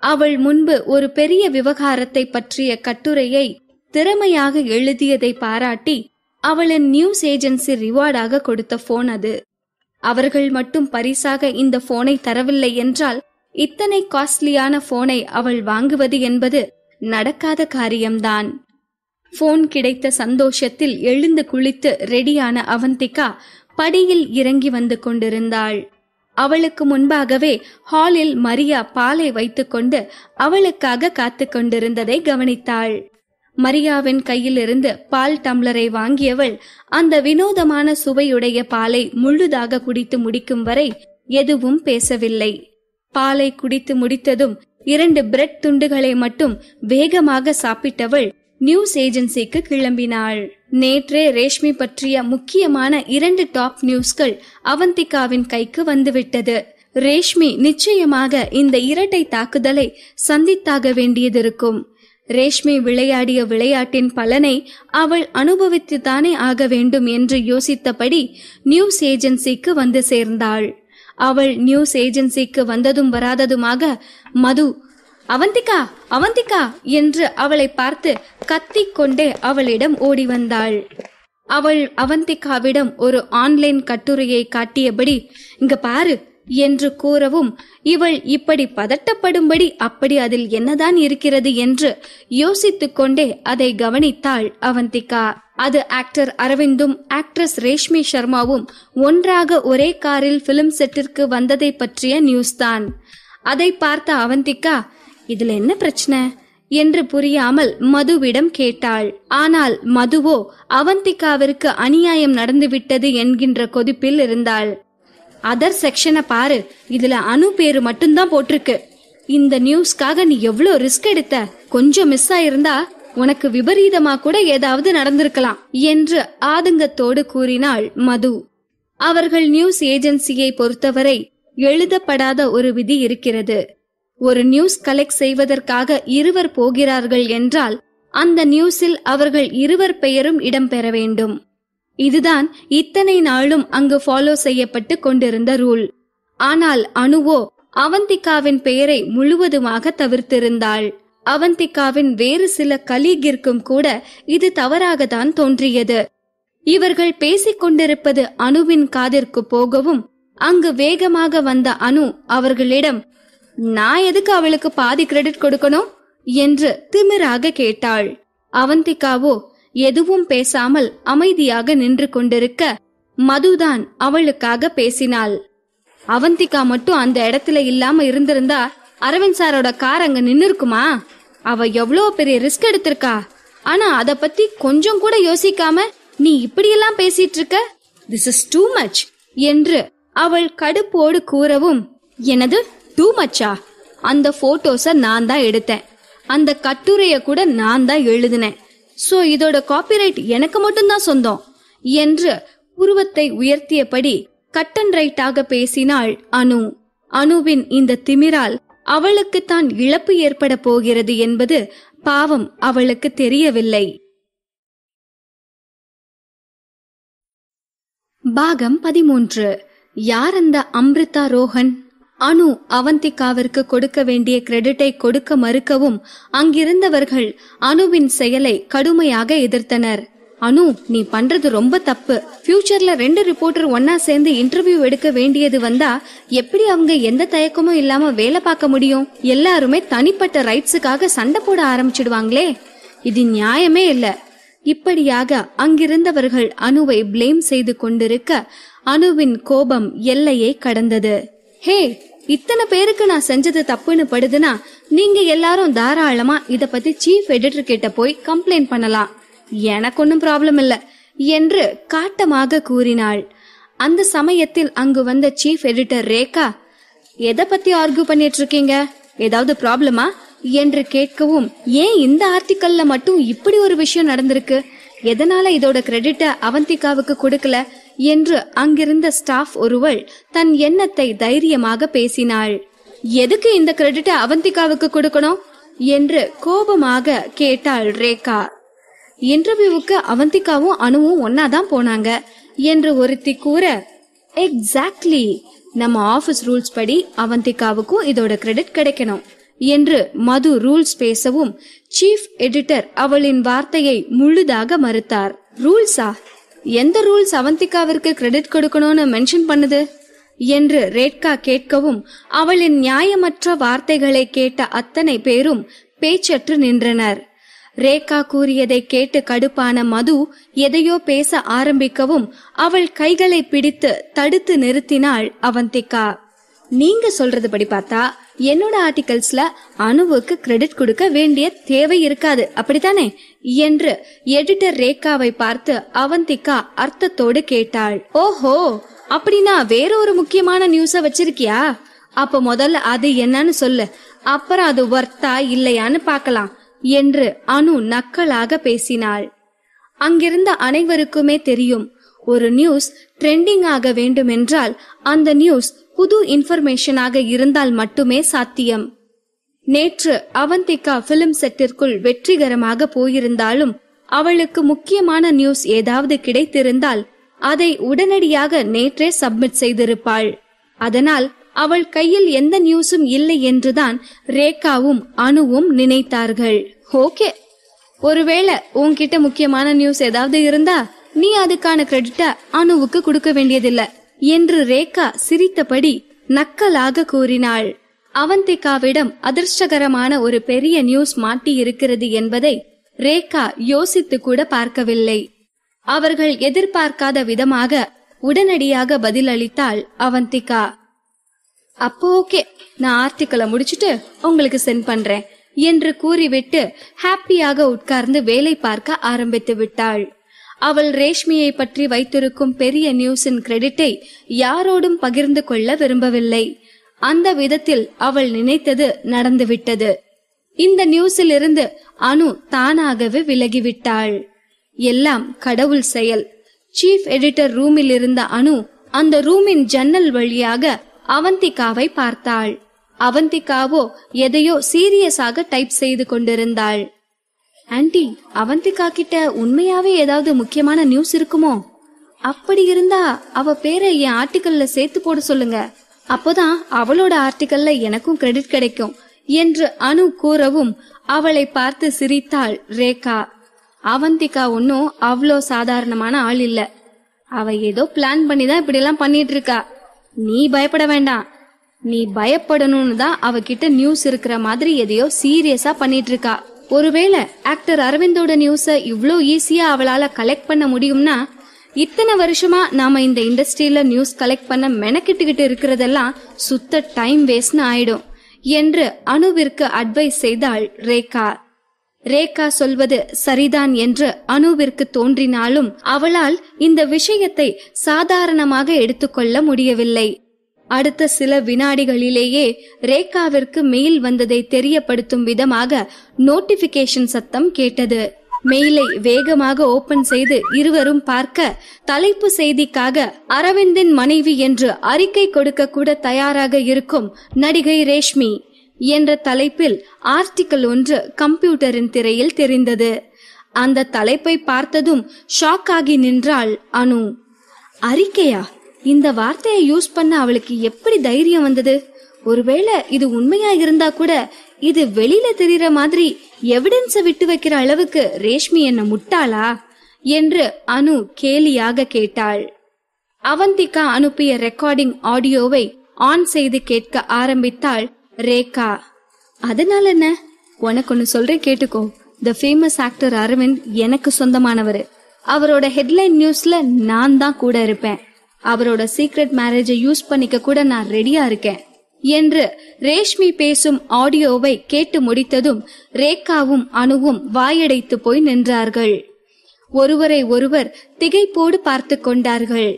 அவள் முன்பு ஒரு பெரிய விவகாரத்தை பற்றிய கட்டுரையை திறமையாக எழுதியதை பாராட்டி அவளின் நியூஸ் ஏஜென்சி ரிவார்டாக கொடுத்த போன் அது. அவர்கள் மட்டும் பரிசாக இந்த போனை தரவில்லை என்றால் இத்தனை காஸ்ட்லியான போனை அவள் வாங்குவது என்பது நடக்காத காரியம்தான். போன் கிடைத்த சந்தோஷத்தில் எழுந்து குளித்து ரெடியான அவந்திகா படியில் இறங்கி வந்து கொண்டிருந்தாள். அவளுக்கு முன்பாகவே ஹாலில் மரியா பாலை வைத்துக்கொண்டு அவளுக்காக காத்து கொண்டிருந்ததை கவனித்தாள். மரியாவின் கையிலிருந்து பால் டம்ளரை வாங்கியவள் அந்த வினோதமான சுவையுடைய பாலை முழுதாக குடித்து முடிக்கும் வரை எதுவும் பேசவில்லை. பாலை குடித்து முடித்ததும் 2 பிரெட் துண்டுகளை மட்டும் வேகமாக சாப்பிட்டவள் நியூஸ் ஏஜென்சிக்கு கிளம்பினாள். நேற்றே ரேஷ்மி பற்றிய முக்கியமான 2 டாப் நியூஸ்கள் அவந்திகாவின் கைக்கு வந்துவிட்டது. ரேஷ்மி நிச்சயமாக இந்த இரட்டை தாக்குதலை சந்தித்தாக வேண்டியதிருக்கும். ரேஷ்மி விளையாடிய விளையாட்டின் பலனை அவள் அனுபவித்துத்தானே ஆக வேண்டும் என்று யோசித்தபடி நியூஸ் ஏஜென்சிக்கு வந்து சேர்ந்தாள். அவள் நியூஸ் ஏஜென்சிக்கு வந்ததும் வராததுமாக மது, அவந்திகா அவந்திகா என்று அவளை பார்த்து கத்திக்கொண்டே அவளிடம் ஓடி வந்தாள். அவள் அவந்திகாவிடம் ஒரு ஆன்லைன் கட்டுரையை காட்டியபடி இங்க பாரு என்று கூறவும் இவள் இப்படி பதட்டப்படும்படி அப்படி அதில் என்னதான் இருக்கிறது என்று யோசித்துக் கொண்டே அதை கவனித்தாள் அவந்திகா. அது ஆக்டர் அரவிந்தும் ஆக்ட்ரஸ் ரேஷ்மி சர்மாவும் ஒன்றாக ஒரே காரில் பிலிம் செட்டிற்கு வந்ததை பற்றிய நியூஸ் தான். அதை பார்த்த அவந்திகா இதுல என்ன பிரச்சனை என்று புரியாமல் மதுவிடம் கேட்டாள். ஆனால் மதுவோ அவந்திகாவிற்கு அநியாயம் நடந்துவிட்டது என்கின்ற கொதிப்பில் இருந்தாள். அதர் செக்ஷனை பாரு, இதுல அனு பேரு மட்டும்தான் போட்டிருக்கு. இந்த நியூஸ்க்காக நீ எவ்வளவு ரிஸ்க் எடுத்த, கொஞ்சம் மிஸ் ஆயிருந்தா உனக்கு விபரீதமா கூட ஏதாவது நடந்திருக்கலாம் என்று ஆதங்கத்தோடு கூறினாள் மது. அவர்கள் நியூஸ் ஏஜென்சியை பொறுத்தவரை எழுதப்படாத ஒரு விதி இருக்கிறது. ஒரு நியூஸ் கலெக்ட் செய்வதற்காக 2 போகிறார்கள் என்றால் அந்த நியூஸில் அவர்கள் 2 பெயரும் இடம்பெற வேண்டும். இதுதான் இத்தனை நாளும் அங்கு ஃபாலோ செய்யப்பட்டு கொண்டிருந்த ரூல். ஆனால் அனுவோ அவந்திகாவின் பெயரை முழுவதுமாக தவிர்த்திருந்தாள். அவந்திகாவின் வேறு சில கலீகிற்கும் கூட இது தவறாகத்தான் தோன்றியது. இவர்கள் பேசிக் கொண்டிருப்பது அனுவின் காதிற்கு போகவும் அங்கு வேகமாக வந்த அனு அவர்களிடம் நான் எதுக்கு அவளுக்கு பாதி கிரெடிட் கொடுக்கணும் என்று திமிராக கேட்டாள். அவந்திகாவோ எதுவும் பேசாமல் அமைதியாக நின்று கொண்டிருக்க மதுதான் அவளுக்காக பேசினாள். அவந்திகா மட்டும் அந்த இடத்துல இல்லாம இருந்திருந்தா அரவிந்த் சாரோட கார் அங்க நின்னு இருக்குமா? அவ எவ்வளோ பெரிய ரிஸ்க் எடுத்திருக்கா. ஆனா அத பத்தி கொஞ்சம் கூட யோசிக்காம நீ இப்படியெல்லாம் பேசிட்டு இருக்க. திஸ் இஸ் டூ மச் என்று அவள் கடுப்போடு கூறவும் எனது டூ மச்சா? அந்த போட்டோஸ நான் தான் எடுத்தேன், அந்த கட்டுரைய கூட நான் தான் எழுதினேன். சோ இதோட காப்பிரைட் எனக்கு மட்டும்தான் சொந்தம் என்று உருவத்தை உயர்த்தியபடி கட் அண்ட் ரைட்டாக பேசினாள் அனு. அனுவின் இந்த திமிரால் அவளுக்குத்தான் இழப்பு ஏற்பட போகிறது என்பது பாவம் அவளுக்கு தெரியவில்லை. பாகம் 13. யார் அந்த அம்ரிதா ரோஹன்? அனு அவந்திகாவிற்கு கொடுக்க வேண்டிய கிரெடிட்டை கொடுக்க மறுக்கவும் அங்கிருந்தவர்கள் அனுவின் செயலை கடுமையாக எதிர்த்தனர். அனு, நீ பண்றது ரொம்ப தப்பு. ஃபியூச்சர்ல 2 ரிப்போர்ட்டர் ஒன்னா சேர்ந்து இன்டர்வியூ எடுக்க வேண்டியது வந்தா எப்படி அவங்க எந்த தயக்கமும் இல்லாம வேலை பார்க்க முடியும்? எல்லாருமே தனிப்பட்ட ரைட்ஸுக்காக சண்டை போட ஆரம்பிச்சிடுவாங்களே, இது நியாயமே இல்ல. இப்படியாக அங்கிருந்தவர்கள் அனுவை பிளேம் செய்து கொண்டிருக்க அனுவின் கோபம் எல்லையை கடந்தது. ஹே, இத்தனை பேருக்கு நான் செஞ்சது தப்புன்னு படுதுன்னா நீங்க எல்லாரும் தாராளமா இத பத்தி சீஃப் எடிட்டர் கிட்ட போய் கம்ப்ளைண்ட் பண்ணலாம், எனக்கு ஒன்னும் ப்ராப்ளம் இல்ல என்று காட்டமாக கூறினாள். அந்த சமயத்தில் அங்கு வந்த சீஃப் எடிட்டர் ரேகா, எதை பத்தி ஆர்கியூ பண்ணிட்டு இருக்கீங்க, ஏதாவது ப்ராப்ளமா என்று கேட்கவும், ஏன் இந்த ஆர்டிக்கல்ல மட்டும் இப்படி ஒரு விஷயம் நடந்திருக்கு, எதனால இதோட கிரெடிட்ட அவந்திகாவுக்கு கொடுக்கல என்று அங்கிருந்த ஸ்டாஃப் ஒருவள் தன் எண்ணத்தை தைரியமாக பேசினாள். எதுக்கு இந்த கிரெடிட்ட அவந்திகாவுக்கு கொடுக்கணும் என்று கோபமாக கேட்டாள் ரேகா. இன்டர்வியூவுக்கு அவந்திகாவும் அனுவும் ஒன்னாதான் போனாங்க என்று ஒருத்தி கூற, எக்ஸாக்ட்லி, நம்ம ஆபீஸ் ரூல்ஸ் படி அவந்திகாவுக்கும் இதோட கிரெடிட் கிடைக்கணும் என்று மது ரூல்ஸ் பேசவும் சீஃப் எடிட்டர் அவளின் வார்த்தையை முழுதாக மறுத்தார். ரூல்ஸா? எந்த ரூல்ஸ் அவந்திகாவிற்கு கிரெடிட் கொடுக்கணும்னு மென்ஷன் பண்ணுது என்று ரேகா கேட்கவும் அவளின் நியாயமற்ற வார்த்தைகளை கேட்ட அத்தனை பேரும் பேச்சற்று நின்றனர். ரேகா கூறியதை கேட்டு கடுப்பான மது எதையோ பேச ஆரம்பிக்கவும் அவள் கைகளை பிடித்து தடுத்து நிறுத்தினாள் அவந்திகா. நீங்க சொல்றது படி பார்த்தா என்னோட ஆர்டிகல்ஸ்ல அனுவுக்கு கிரெடிட் கொடுக்க வேண்டிய தேவை இருக்காது, அப்படித்தானே என்று எடிட்டர் ரேகாவை பார்த்து அவந்திகா அர்த்தத்தோடு கேட்டாள். ஓஹோ, அப்படின்னா வேற ஒரு முக்கியமான நியூஸ வச்சிருக்கியா? அப்ப முதல்ல அது என்னன்னு சொல்லு, அப்புறம் அது வர்த்தா இல்லையான்னு பார்க்கலாம் என்று அனு நக்கலாக பேசினாள். அங்கிருந்த அனைவருக்குமே தெரியும், ஒரு நியூஸ் ட்ரெண்டிங் ஆக வேண்டும் என்றால் அந்த நியூஸ் புது இன்ஃபர்மேஷனாக இருந்தால் மட்டுமே சாத்தியம். நேற்று அவந்திகா பிலிம் செட்டிற்குள் வெற்றிகரமாக போயிருந்தாலும் அவளுக்கு முக்கியமான நியூஸ் ஏதாவது கிடைத்திருந்தால் அதை உடனடியாக நேற்றே சப்மிட் செய்திருப்பாள். அதனால் அவள் கையில் எந்த நியூஸும் இல்லை என்றுதான் ரேகாவும் அனுவும் நினைத்தார்கள். ஓகே, ஒருவேளை உன்கிட்ட முக்கியமான நியூஸ் ஏதாவது இருந்தா நீ அதுக்கான கிரெடிட்ட அனுவுக்கு கொடுக்க வேண்டியதில்லை என்று ரேகா சிரித்தபடி நக்கலாக கூறினாள். அவந்திகாவிடம் அதிர்ஷ்டகரமான ஒரு பெரிய நியூஸ் மாட்டி இருக்கிறது என்பதை ரேகா யோசித்து கூட பார்க்கவில்லை. அவர்கள் எதிர்பார்க்காத விதமாக உடனடியாக பதிலளித்தாள் அவந்திகா. அப்போ ஓகே, நான் ஆர்டிக்கலை முடிச்சுட்டு உங்களுக்கு சென்ட் பண்றேன் என்று கூறிவிட்டு ஹாப்பியாக உட்கார்ந்து வேலை பார்க்க ஆரம்பித்து விட்டாள். அவள் ரேஷ்மியை பற்றி வைத்திருக்கும் பெரிய நியூஸின் கிரெடிட்டை யாரோடும் பகிர்ந்து கொள்ள விரும்பவில்லை. அந்த விதத்தில் அவள் நினைத்தது நடந்துவிட்டது. இந்த நியூஸில் இருந்து அனு தானாகவே விலகிவிட்டாள். எல்லாம் கடவுள் செயல். சீஃப் எடிட்டர் ரூமில் இருந்த அனு அந்த ரூமின் ஜன்னல் வழியாக அவந்திகாவை பார்த்தாள். அவந்திகாவோ எதையோ சீரியஸாக டைப் செய்து கொண்டிருந்தாள். ஆன்ட்டி, அவந்திகா கிட்ட உண்மையாவே ஏதாவது முக்கியமான நியூஸ் இருக்குமோ? அப்படி இருந்தா அவ பேரை என் ஆர்டிக்கல்ல சேர்த்து போட சொல்லுங்க, அப்போதான் அவளோட ஆர்டிக்கல்ல எனக்கும் கிரெடிட் கிடைக்கும் என்று அனு கூறவும் அவளை பார்த்து சிரித்தாள் ரேகா. அவந்திகா ஒன்னும் அவ்வளோ சாதாரணமான ஆள் இல்ல. அவ ஏதோ பிளான் பண்ணிதான் இப்படி எல்லாம் பண்ணிட்டு இருக்கா. நீ பயப்பட வேண்டாம். நீ பயப்படணும்னு தான் அவகிட்ட நியூஸ் இருக்கிற மாதிரி எதையோ சீரியஸா பண்ணிட்டு இருக்கா. ஒருவேளை ஆக்டர் அரவிந்தோட நியூஸ இவ்ளோ ஈஸியா அவளால கலெக்ட் பண்ண முடியும்னா இத்தனை வருஷமா நாம இந்த இண்டஸ்ட்ரியில நியூஸ் கலெக்ட் பண்ண மெனக்கிட்டுக்கிட்டு இருக்கிறதெல்லாம் சுத்த டைம் வேஸ்ட்னு ஆயிடும் என்று அனுவிற்கு அட்வைஸ் செய்தாள் ரேகா. ரேகா சொல்வது சரிதான் என்று அனுவிற்கு தோன்றினாலும் அவளால் இந்த விஷயத்தை சாதாரணமாக எடுத்துக்கொள்ள முடியவில்லை. அடுத்த சில வினாடிகளிலேயே ரேகாவிற்கு மெயில் வந்ததை தெரியப்படுத்தும் விதமாக நோட்டிபிகேஷன் சத்தம் கேட்டது. மெயிலை வேகமாக ஓபன் செய்து இருவரும் பார்க்க தலைப்பு செய்திக்காக அரவிந்தின் மனைவி என்று அறிக்கை கொடுக்க கூட தயாராக இருக்கும் நடிகை ரேஷ்மி என்ற தலைப்பில் ஆர்டிக்கல் ஒன்று கம்ப்யூட்டரின் திரையில் தெரிந்தது. அந்த தலைப்பை பார்த்ததும் ஷாக் ஆகி நின்றாள் அனு. அறிக்கையா? இந்த வார்த்தையை யூஸ் பண்ண அவளுக்கு எப்படி தைரியம் வந்தது? ஒருவேளை இது உண்மையா இருந்தா கூட இது வெளியில தெரியற மாதிரி எவிடன்ஸ விட்டு வைக்கிற அளவுக்கு ரேஷ்மி என்ன முட்டாளா என்று அனு கேலியாக கேட்டாள். அவந்திகா அனுப்பிய ரெக்கார்டிங் ஆடியோவை ஆன் செய்து கேட்க ஆரம்பித்தாள் ரேகா. அதனால என்ன, உனக்கு ஒன்னு சொல்றேன் கேட்டுக்கோ. தி ஃபேமஸ் ஆக்டர் அரவிந்த் எனக்கு சொந்தமானவரு. அவரோட ஹெட்லைன் நியூஸ்ல நான் தான் கூட இருப்பேன். அவரோட சீக்ரெட் மேரேஜை யூஸ் பண்ணிக்க கூட நான் ரெடியா இருக்கேன் என்று ரேஷ்மி பேசும் ஆடியோவை கேட்டு முடித்ததும் ரேகாவும் அனுவும் வாயடைத்து போய் நின்றார்கள். ஒருவரை ஒருவர் திகைப்போடு பார்த்து கொண்டார்கள்.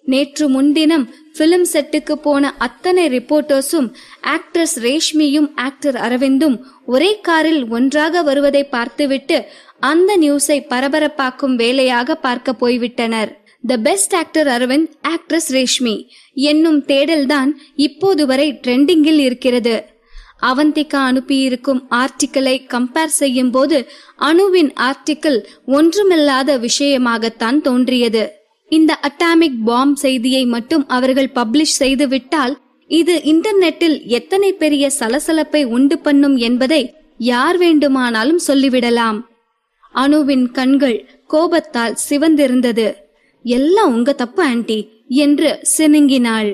நேற்று முன்தினம் பிலிம் செட்டுக்கு போன அத்தனை ரிப்போர்ட்டர்ஸும் ஆக்ட்ரஸ் ரேஷ்மியும் ஆக்டர் அரவிந்தும் ஒரே காரில் ஒன்றாக வருவதை பார்த்துவிட்டு அந்த நியூஸை பரபரப்பாக்கும் வேலையாக பார்க்க போய்விட்டனர். The best actor Aravind, actress Reshmi என்னும் தேடல்தான் இப்போது வரை ட்ரெண்டிங்கில் இருக்கிறது. அவந்திகா அனுப்பியிருக்கும் ஆர்டிக்கிளை கம்பேர் செய்யும் போது அனுவின் ஆர்டிக்கிள் ஒன்றுமில்லாத விஷயமாகத்தான் தோன்றியது. இந்த அட்டாமிக் பாம் செய்தியை மட்டும் அவர்கள் பப்ளிஷ் செய்து விட்டால் இது இன்டர்நெட்டில் எத்தனை பெரிய சலசலப்பை உண்டு பண்ணும் என்பதை யார் வேண்டுமானாலும் சொல்லிவிடலாம். அனுவின் கண்கள் கோபத்தால் சிவந்திருந்தது. எல்லாம் உங்க தப்பு ஆன்டி என்று சினுங்கினாள்.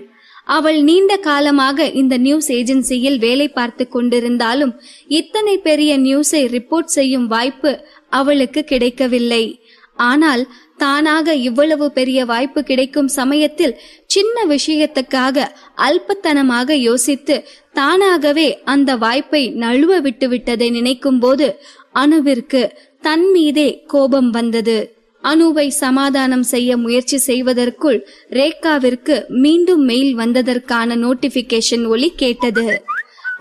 அவள் நீண்ட காலமாக இந்த நியூஸ் ஏஜென்சியில் வேலை பார்த்து கொண்டிருந்தாலும் இத்தனை பெரிய நியூஸை ரிப்போர்ட் செய்யும் வாய்ப்பு அவளுக்கு கிடைக்கவில்லை. ஆனால் தானாக இவ்வளவு பெரிய வாய்ப்பு கிடைக்கும் சமயத்தில் சின்ன விஷயத்துக்காக அல்பத்தனமாக யோசித்து தானாகவே அந்த வாய்ப்பை நழுவ விட்டுவிட்டதை நினைக்கும் போது அனுவிற்கு தன் மீதே கோபம் வந்தது. அனுவை சமாதானம் செய்ய முயற்சி செய்வதற்குள் ரேகாவிற்கு மீண்டும் மெயில் வந்ததற்கான நோட்டிபிகேஷன் ஒலி கேட்டது.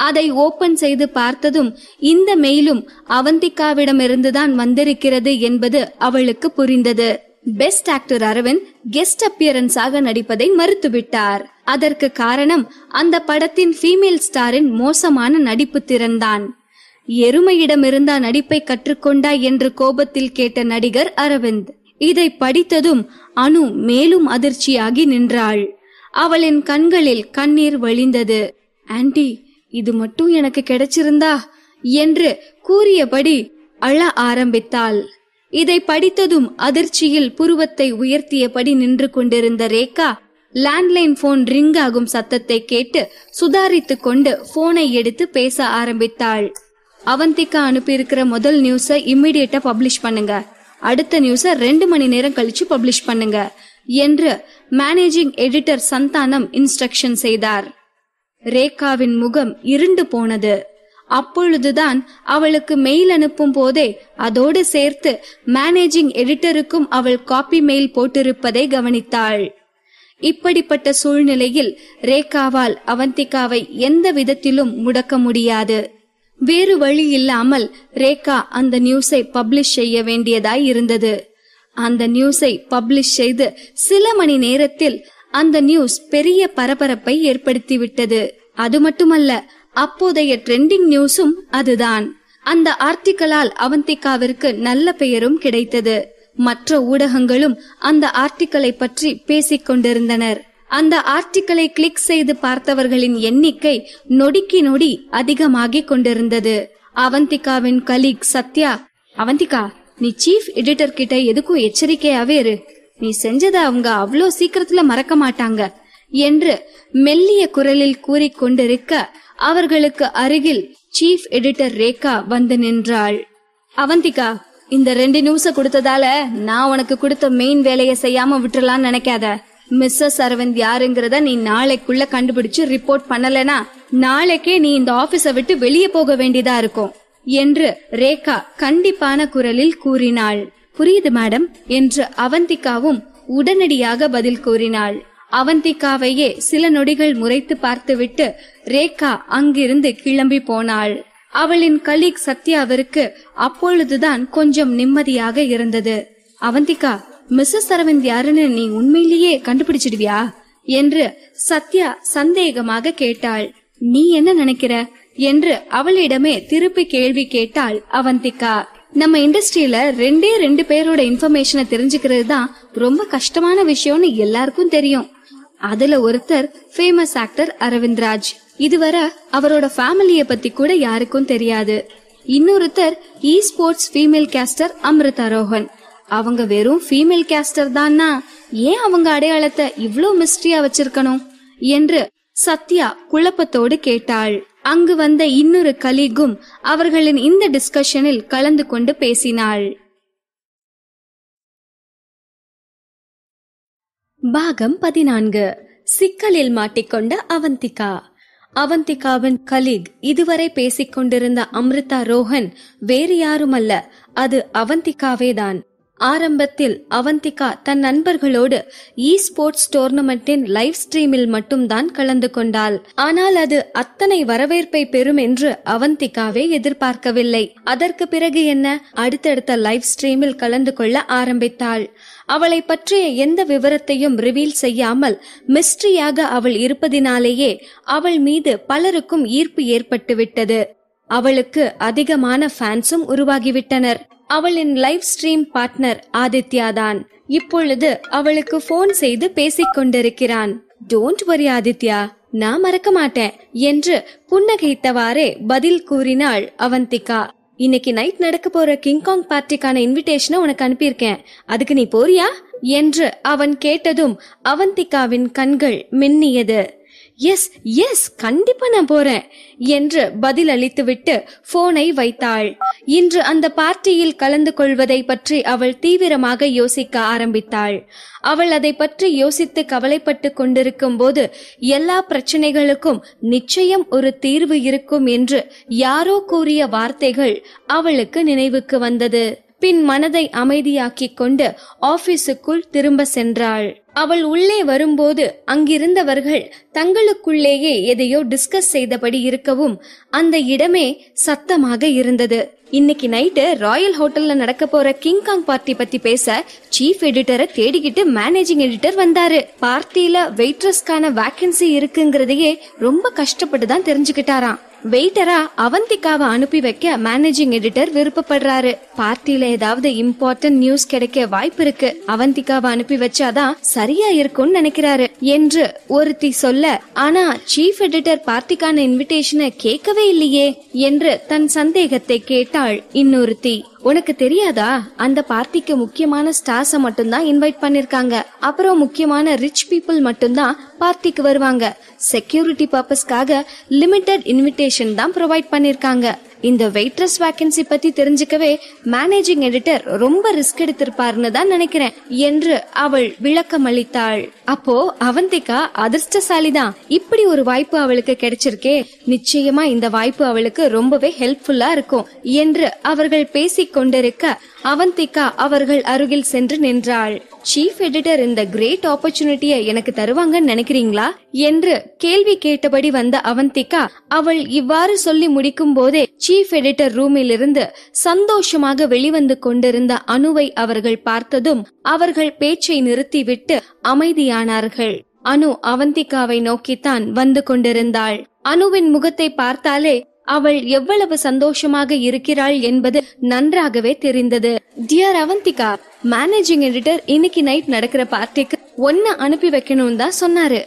அதை ஓபன் செய்து பார்த்ததும் இந்த மெயிலும் அவந்திகாவிடமிருந்துதான் வந்திருக்கிறது என்பது அவளுக்கு புரிந்தது. பெஸ்ட் ஆக்டர் அரவிந்த் கெஸ்ட் அப்பியரன்ஸாக நடிப்பதை மறுத்துவிட்டார். அதற்கு காரணம் அந்த படத்தின் ஃபீமேல் ஸ்டாரின் மோசமான நடிப்பு திறன்தான். எருமையிடமிருந்தா நடிப்பை கற்றுக்கொண்டா என்று கோபத்தில் கேட்ட நடிகர் அரவிந்த். இதை படித்ததும் அனு மேலும் அதிர்ச்சியாகி நின்றாள். அவளின் கண்களில் கண்ணீர் வழிந்தது. ஆன்டி, இது மட்டும் எனக்கு கிடைச்சிருந்தா என்று கூறியபடி அழ ஆரம்பித்தாள். இதை படித்ததும் அதிர்ச்சியில் புருவத்தை உயர்த்தியபடி நின்று கொண்டிருந்த ரேகா லேண்ட்லைன் போன் ரிங் ஆகும் சத்தத்தை கேட்டு சுதாரித்துக் கொண்டு போனை எடுத்து பேச ஆரம்பித்தாள். அவந்திகா அனுப்பியிருக்கிற முதல் நியூஸை இம்மிடியேட்டா பப்ளிஷ் பண்ணுங்க, அடுத்த நியூஸை 2 மணி நேரம் கழிச்சு பப்ளிஷ் பண்ணுங்க என்று மேனேஜிங் எடிட்டர் சந்தானம் இன்ஸ்ட்ரக்ஷன் செய்தார். ரேகாவின் முகம் இருண்டு போனது. அப்பொழுதுதான் அவளுக்கு மெயில் அனுப்பும் போதே அதோடு சேர்த்து மேனேஜிங் எடிட்டருக்கும் அவள் காப்பி மெயில் போட்டிருப்பதை கவனித்தாள். இப்படிப்பட்ட சூழ்நிலையில் ரேகாவால் அவந்திகாவை எந்த விதத்திலும் முடக்க முடியாது. வேறு வழி இல்லாமல் ரேகா அந்த நியூஸை பப்ளிஷ் செய்ய வேண்டியதாய் இருந்தது. அந்த நியூஸை பப்ளிஷ் செய்து சில மணி நேரத்தில் அந்த நியூஸ் பெரிய பரபரப்பை ஏற்படுத்திவிட்டது. அது மட்டுமல்ல, அப்போதைய ட்ரெண்டிங் நியூஸும் அதுதான். அந்த ஆர்டிக்கலால் அவந்திகாவிற்கு நல்ல பெயரும் கிடைத்தது. மற்ற ஊடகங்களும் அந்த ஆர்டிக்கலை பற்றி பேசிக் கொண்டிருந்தனர். அந்த ஆர்டிக்கலை கிளிக் செய்து பார்த்தவர்களின் எண்ணிக்கை நொடிக்கு நொடி அதிகமாகிக் கொண்டிருந்தது. அவந்திகாவின் கலீக் சத்யா, அவந்திகா, நீ சீஃப் எடிட்டர் கிட்ட எதுக்கும் எச்சரிக்கையாவே இரு, நீ செஞ்சதை அவங்க அவ்வளோ சீக்கிரத்துல மறக்க மாட்டாங்க என்று மெல்லிய குரலில் கூறிக்கொண்டிருக்க அவர்களுக்கு அருகில் சீஃப் எடிட்டர் ரேகா வந்து நின்றாள். அவந்திகா, இந்த 2 நியூஸ கொடுத்ததால நான் உனக்கு கொடுத்த மெயின் வேலையை செய்யாம விட்டுறலாம்னு நினைக்காத. மிஸ்ஸஸ் அரவிந்த் யாருங்கிறத நீ நாளைக்குள்ள கண்டுபிடிச்சு ரிப்போர்ட் பண்ணலனா நாளைக்கே நீ இந்த ஆபீஸை விட்டு வெளியே போக வேண்டியதா இருக்கும் என்று ரேகா கண்டிப்பான குரலில் கூறினாள். புரியுது மேடம் என்று அவந்திகாவும் உடனடியாக பதில் கூறினாள். அவந்திகாவையே சில நொடிகள் முறைத்து பார்த்துவிட்டு ரேகா அங்கிருந்து கிளம்பி போனாள். அவளின் கலீக் சத்யாவிற்கு அப்பொழுதுதான் கொஞ்சம் நிம்மதியாக இருந்தது. அவந்திகா, மிஸ்ஸஸ் அரவிந்த் யாருன்னு நீ உண்மையிலேயே கண்டுபிடிச்சிடுவியா என்று சத்யா சந்தேகமாக கேட்டாள். நீ என்ன நினைக்கிற என்று அவளிடமே திருப்பி கேள்வி கேட்டாள் அவந்திகா. நம்ம இண்டஸ்ட்ரியில 2 பேரோட இன்ஃபர்மேஷனை தெரிஞ்சுக்கிறது தான் ரொம்ப கஷ்டமான விஷயம்னு எல்லாருக்கும் தெரியும். அதுல ஒருத்தர் ஃபேமஸ் ஆக்டர் அரவிந்த் ராஜ். இதுவரை அவரோட ஃபேமிலிய பத்தி கூட யாருக்கும் தெரியாது. இன்னொருத்தர் esports female caster Amrita Rohan. அவங்க வெறும் ஃபீமேல் கேஸ்டர் தான்னா ஏன் அவங்க அடையாளத்தை இவ்ளோ மிஸ்டரியா வச்சிருக்கணும் என்று சத்யா குழப்பத்தோடு கேட்டாள். அங்கு வந்த இன்னொரு கலீகும் அவர்களின் இந்த டிஸ்கஷனில் கலந்து கொண்டு பேசினாள். பாகம் 14. சிக்கலில் மாட்டிக்கொண்ட அவந்திகா. அவந்திகாவின் கலீக் இதுவரை பேசிக் கொண்டிருந்த அம்ரிதா ரோஹன் வேறு யாருமல்ல, அது அவந்திகாவேதான். ஆரம்பத்தில் அவந்திகா தன் நண்பர்களோடு இ ஸ்போர்ட்ஸ் டோர்னமெண்டின் லைவ் ஸ்ட்ரீமில் மட்டும்தான் கலந்து கொண்டாள். ஆனால் அது அத்தனை வரவேற்பை பெறும் என்று அவந்திகாவே எதிர்பார்க்கவில்லை. அதற்கு பிறகு என்ன, அடுத்தடுத்த லைவ் ஸ்ட்ரீமில் கலந்து கொள்ள ஆரம்பித்தாள். அவளை பற்றிய எந்த விவரத்தையும் ரிவீல் செய்யாமல் மிஸ்ட்ரியாக அவள் இருப்பதினாலேயே அவள் மீது பலருக்கும் ஈர்ப்பு ஏற்பட்டுவிட்டது. அவளுக்கு அதிகமான ஃபேன்ஸும் உருவாகிவிட்டனர். அவளின் லைவ் ஸ்ட்ரீம் பார்ட்னர் ஆதித்யா தான் இப்பொழுது அவளுக்கு போன் செய்து பேசிக் கொண்டிருக்கிறான். டோன்ட் வரி ஆதித்யா, நான் மறக்க மாட்டேன் என்று புன்னகைத்தவாறே பதில் கூறினாள் அவந்திகா. இன்னைக்கு நைட் நடக்க போற கிங்காங் பார்ட்டிக்கான இன்விடேஷனை உனக்கு அனுப்பியிருக்கேன், அதுக்கு நீ போறியா என்று அவன் கேட்டதும் அவந்திகாவின் கண்கள் மின்னியது. எஸ் எஸ், கண்டிப்பா நான் போறேன் என்று பதில் அளித்துவிட்டு போனை வைத்தாள். இன்று அந்த பார்ட்டியில் கலந்து கொள்வதை பற்றி அவள் தீவிரமாக யோசிக்க ஆரம்பித்தாள். அவள் அதை பற்றி யோசித்து கவலைப்பட்டு கொண்டிருக்கும் போது எல்லா பிரச்சனைகளுக்கும் நிச்சயம் ஒரு தீர்வு இருக்கும் என்று யாரோ கூறிய வார்த்தைகள் அவளுக்கு நினைவுக்கு வந்தது. பின் மனதை அமைதியாக்கிக் கொண்டு ஆபீஸுக்குள் திரும்ப சென்றாள். அவள் உள்ளே வரும்போது அங்கிருந்தவர்கள் தங்களுக்குள்ளேயே எதையோ டிஸ்கஸ் செய்தபடி இருக்கவும் அந்த இடமே சத்தமாக இருந்தது. இன்னைக்கு நைட்டு ராயல் ஹோட்டல்ல நடக்க போற கிங்காங் பார்ட்டி பத்தி பேச சீஃப் எடிட்டரை தேடிக்கிட்டு மேனேஜிங் எடிட்டர் வந்தாரு. பார்ட்டியில வெயிட்ரஸ்க்கான வேக்கன்சி இருக்குங்கிறதையே ரொம்ப கஷ்டப்பட்டு தான் தெரிஞ்சுக்கிட்டாராம். வெயிட்டரா அவந்திகாவை அனுப்பி வைக்க மேனேஜிங் எடிட்டர் விருப்பப்படுறாரு. பார்ட்டியில ஏதாவது இம்பார்ட்டன்ட் நியூஸ் கிடைக்க வாய்ப்பு இருக்கு, அவந்திகாவை அனுப்பி வச்சாதான் சரியா இருக்கும்னு நினைக்கிறாரு என்று ஒருத்தி சொல்ல, ஆனா சீஃப் எடிட்டர் பார்ட்டிக்கான இன்விடேஷனை கேட்கவே இல்லையே என்று தன் சந்தேகத்தை கேட்டாள் இன்னொருத்தி. உனக்கு தெரியாதா, அந்த பார்ட்டிக்கு முக்கியமான ஸ்டார்ஸ் மட்டும்தான் இன்வைட் பண்ணிருக்காங்க. அப்புறம் முக்கியமான ரிச் பீப்புள் மட்டும்தான் பார்ட்டிக்கு வருவாங்க. செக்யூரிட்டி பர்பஸ்க்காக லிமிடெட் இன்விடேஷன் தான் ப்ரொவைட் பண்ணிருக்காங்க. இந்த வெயிட்ரஸ் வேக்கன்சி பத்தி தெரிஞ்சுக்கவே மேனேஜிங் எடிட்டர் ரொம்ப ரிஸ்க் எடுத்திருப்பாருன்னு தான் நினைக்கிறேன் என்று அவள் விளக்கம் அளித்தாள். அப்போ அவந்திகா அதிர்ஷ்டசாலிதான், இப்படி ஒரு வாய்ப்பு அவளுக்கு கிடைச்சிருக்கே, நிச்சயமா இந்த வாய்ப்பு அவளுக்கு ரொம்பவே ஹெல்ப்ஃபுல்லா இருக்கும் என்று அவர்கள் பேசிக் கொண்டிருக்க அவந்திகா அவர்கள் அருகில் சென்று நின்றாள். சீஃப் எடிட்டர் இந்த கிரேட் ஆப்பர்ச்சுனிட்டியை எனக்கு தருவாங்கன்னு நினைக்கிறீங்களா என்று கேள்வி கேட்டபடி வந்த அவந்திகா அவள் இவ்வாறு சொல்லி முடிக்கும் போதே சீஃப் எடிட்டர் ரூமில் இருந்து சந்தோஷமாக வெளிவந்து கொண்டிருந்த அனுவை அவர்கள் பார்த்ததும் அவர்கள் பேச்சை நிறுத்திவிட்டு அமைதியானார்கள். அனு அவந்திகாவை நோக்கித்தான் வந்து கொண்டிருந்தாள். அனுவின் முகத்தை பார்த்தாலே அவள் எவ்வளவு சந்தோஷமாக இருக்கிறாள் என்பது நன்றாகவே தெரிந்தது. டியர் அவந்திகா, மேனேஜிங் எடிட்டர் இன்னைக்கு நைட் நடக்கிற பார்ட்டிக்கு ஒன்ன அனுப்பி வைக்கணும் தான் சொன்னாரு.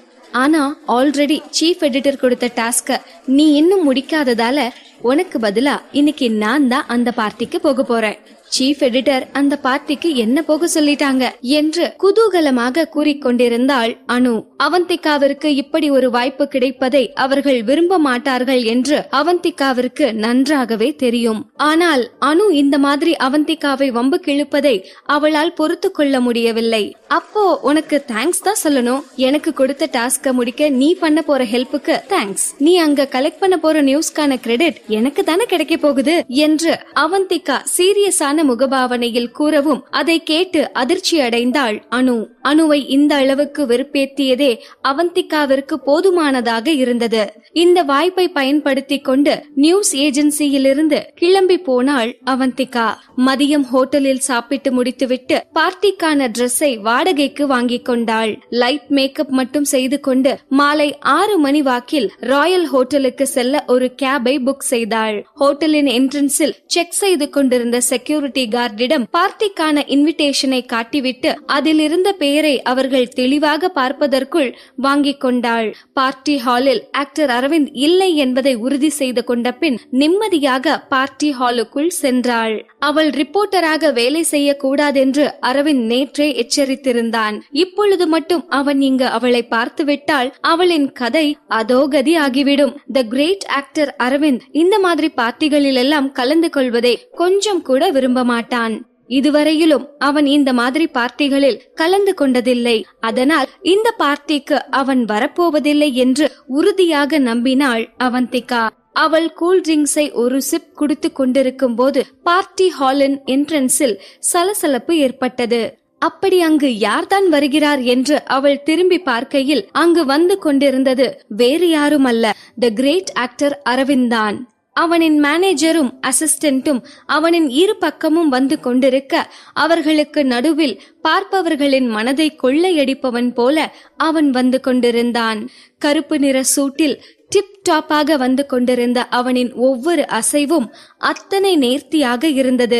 ஆனா ஆல்ரெடி சீஃப் எடிட்டர் கொடுத்த டாஸ்க நீ இன்னும் முடிக்காததால உனக்கு பதிலா இன்னைக்கு நான் தான் அந்த பார்ட்டிக்கு போக போறேன். சீஃப் எடிட்டர் அந்த பார்ட்டிக்கு என்ன போக சொல்லிட்டாங்க என்று குதூகலமாக கூறிக்கொண்டிருந்தாள் அனு. அவந்திகாவிற்கு இப்படி ஒரு வாய்ப்பு கிடைப்பதை அவர்கள் விரும்ப மாட்டார்கள் என்று அவந்திகாவிற்கு நன்றாகவே தெரியும். ஆனால் அனு இந்த மாதிரி அவந்திகாவை வம்பு கிழிப்பதை அவளால் பொறுத்து கொள்ள முடியவில்லை. அப்போ உனக்கு தேங்க்ஸ் தான் சொல்லணும். எனக்கு கொடுத்த டாஸ்க முடிக்க நீ பண்ண போற ஹெல்ப்புக்கு தேங்க்ஸ். நீ அங்க கலெக்ட் பண்ண போற நியூஸ்கான கிரெடிட் எனக்கு தானே கிடைக்க போகுது என்று அவந்திகா சீரியஸான முகபாவனையில் கூறவும் அதை கேட்டு அதிர்ச்சி அடைந்தாள் அனு. அனுவை இந்த அளவுக்கு வெறுப்பேற்றியதே அவந்திகாவிற்கு போதுமானதாக இருந்தது. இந்த வாய்ப்பை பயன்படுத்தி கொண்டு நியூஸ் ஏஜென்சியிலிருந்து கிளம்பி போனாள் அவந்திகா. மதியம் ஹோட்டலில் சாப்பிட்டு முடித்துவிட்டு பார்ட்டிக்கான டிரெஸ்ஸை வாடகைக்கு வாங்கிக் கொண்டாள். லைட் மேக்கப் மட்டும் செய்து கொண்டு மாலை 6 மணி வாக்கில் ராயல் ஹோட்டலுக்கு செல்ல ஒரு கேபை புக் செய்தாள். செய்தாள். ஹோட்டலின் என்ட்ரன்ஸில் செக் செய்து கொண்டிருந்த செக்யூரிட்டி கார்டிடம் பார்ட்டிக்கான இன்விடேஷனை காட்டிவிட்டு அதில் இருந்த பெயரை அவர்கள் தெளிவாக பார்ப்பதற்குள் வாங்கிக் கொண்டாள். பார்ட்டி ஹாலில் ஆக்டர் அரவிந்த் இல்லை என்பதை உறுதி செய்து கொண்ட பின் நிம்மதியாக பார்ட்டி ஹாலுக்குள் சென்றாள். அவள் ரிப்போர்ட்டராக வேலை செய்யக்கூடாதென்று அரவிந்த் நேற்றே எச்சரித்திருந்தான். இப்பொழுது மட்டும் அவன் இங்கு அவளை பார்த்துவிட்டால் அவளின் கதை அதோகதி ஆகிவிடும். தி கிரேட் ஆக்டர் அரவிந்த் இந்த மாதிரி பார்ட்டிகளில் எல்லாம் கலந்து கொள்வதை கொஞ்சம் கூட விரும்ப மாட்டான். இதுவரையிலும் அவன் இந்த மாதிரி பார்ட்டிகளில் கலந்து கொண்டதில்லை. அதனால் இந்த பார்ட்டிக்கு அவன் வரப்போவதில்லை என்று உறுதியாக நம்பினாள் அவந்திகா. அவள் கூல் ட்ரிங்க்ஸை ஒரு சிப் குடித்து கொண்டிருக்கும் போது பார்ட்டி ஹாலின் என்ட்ரன்ஸில் சலசலப்பு ஏற்பட்டது. அப்படி அங்கு யார்தான் வருகிறார் என்று அவள் திரும்பி பார்க்கையில் அங்கு வந்து கொண்டிருந்தது வேறு யாரும் அல்ல, தி கிரேட் ஆக்டர் அரவிந்த் தான். அவனின் மேனேஜரும் அசிஸ்டன்டும் அவனின் இரு பக்கமும் வந்து கொண்டிருக்க அவர்களுக்கு நடுவில் பார்ப்பவர்களின் மனதை கொள்ளையடிப்பவன் போல அவன் வந்து கொண்டிருந்தான். கருப்பு நிற சூட்டில் டிப் டாப்பாக வந்து கொண்டிருந்த அவனின் ஒவ்வொரு அசைவும் அத்தனை நேர்த்தியாக இருந்தது.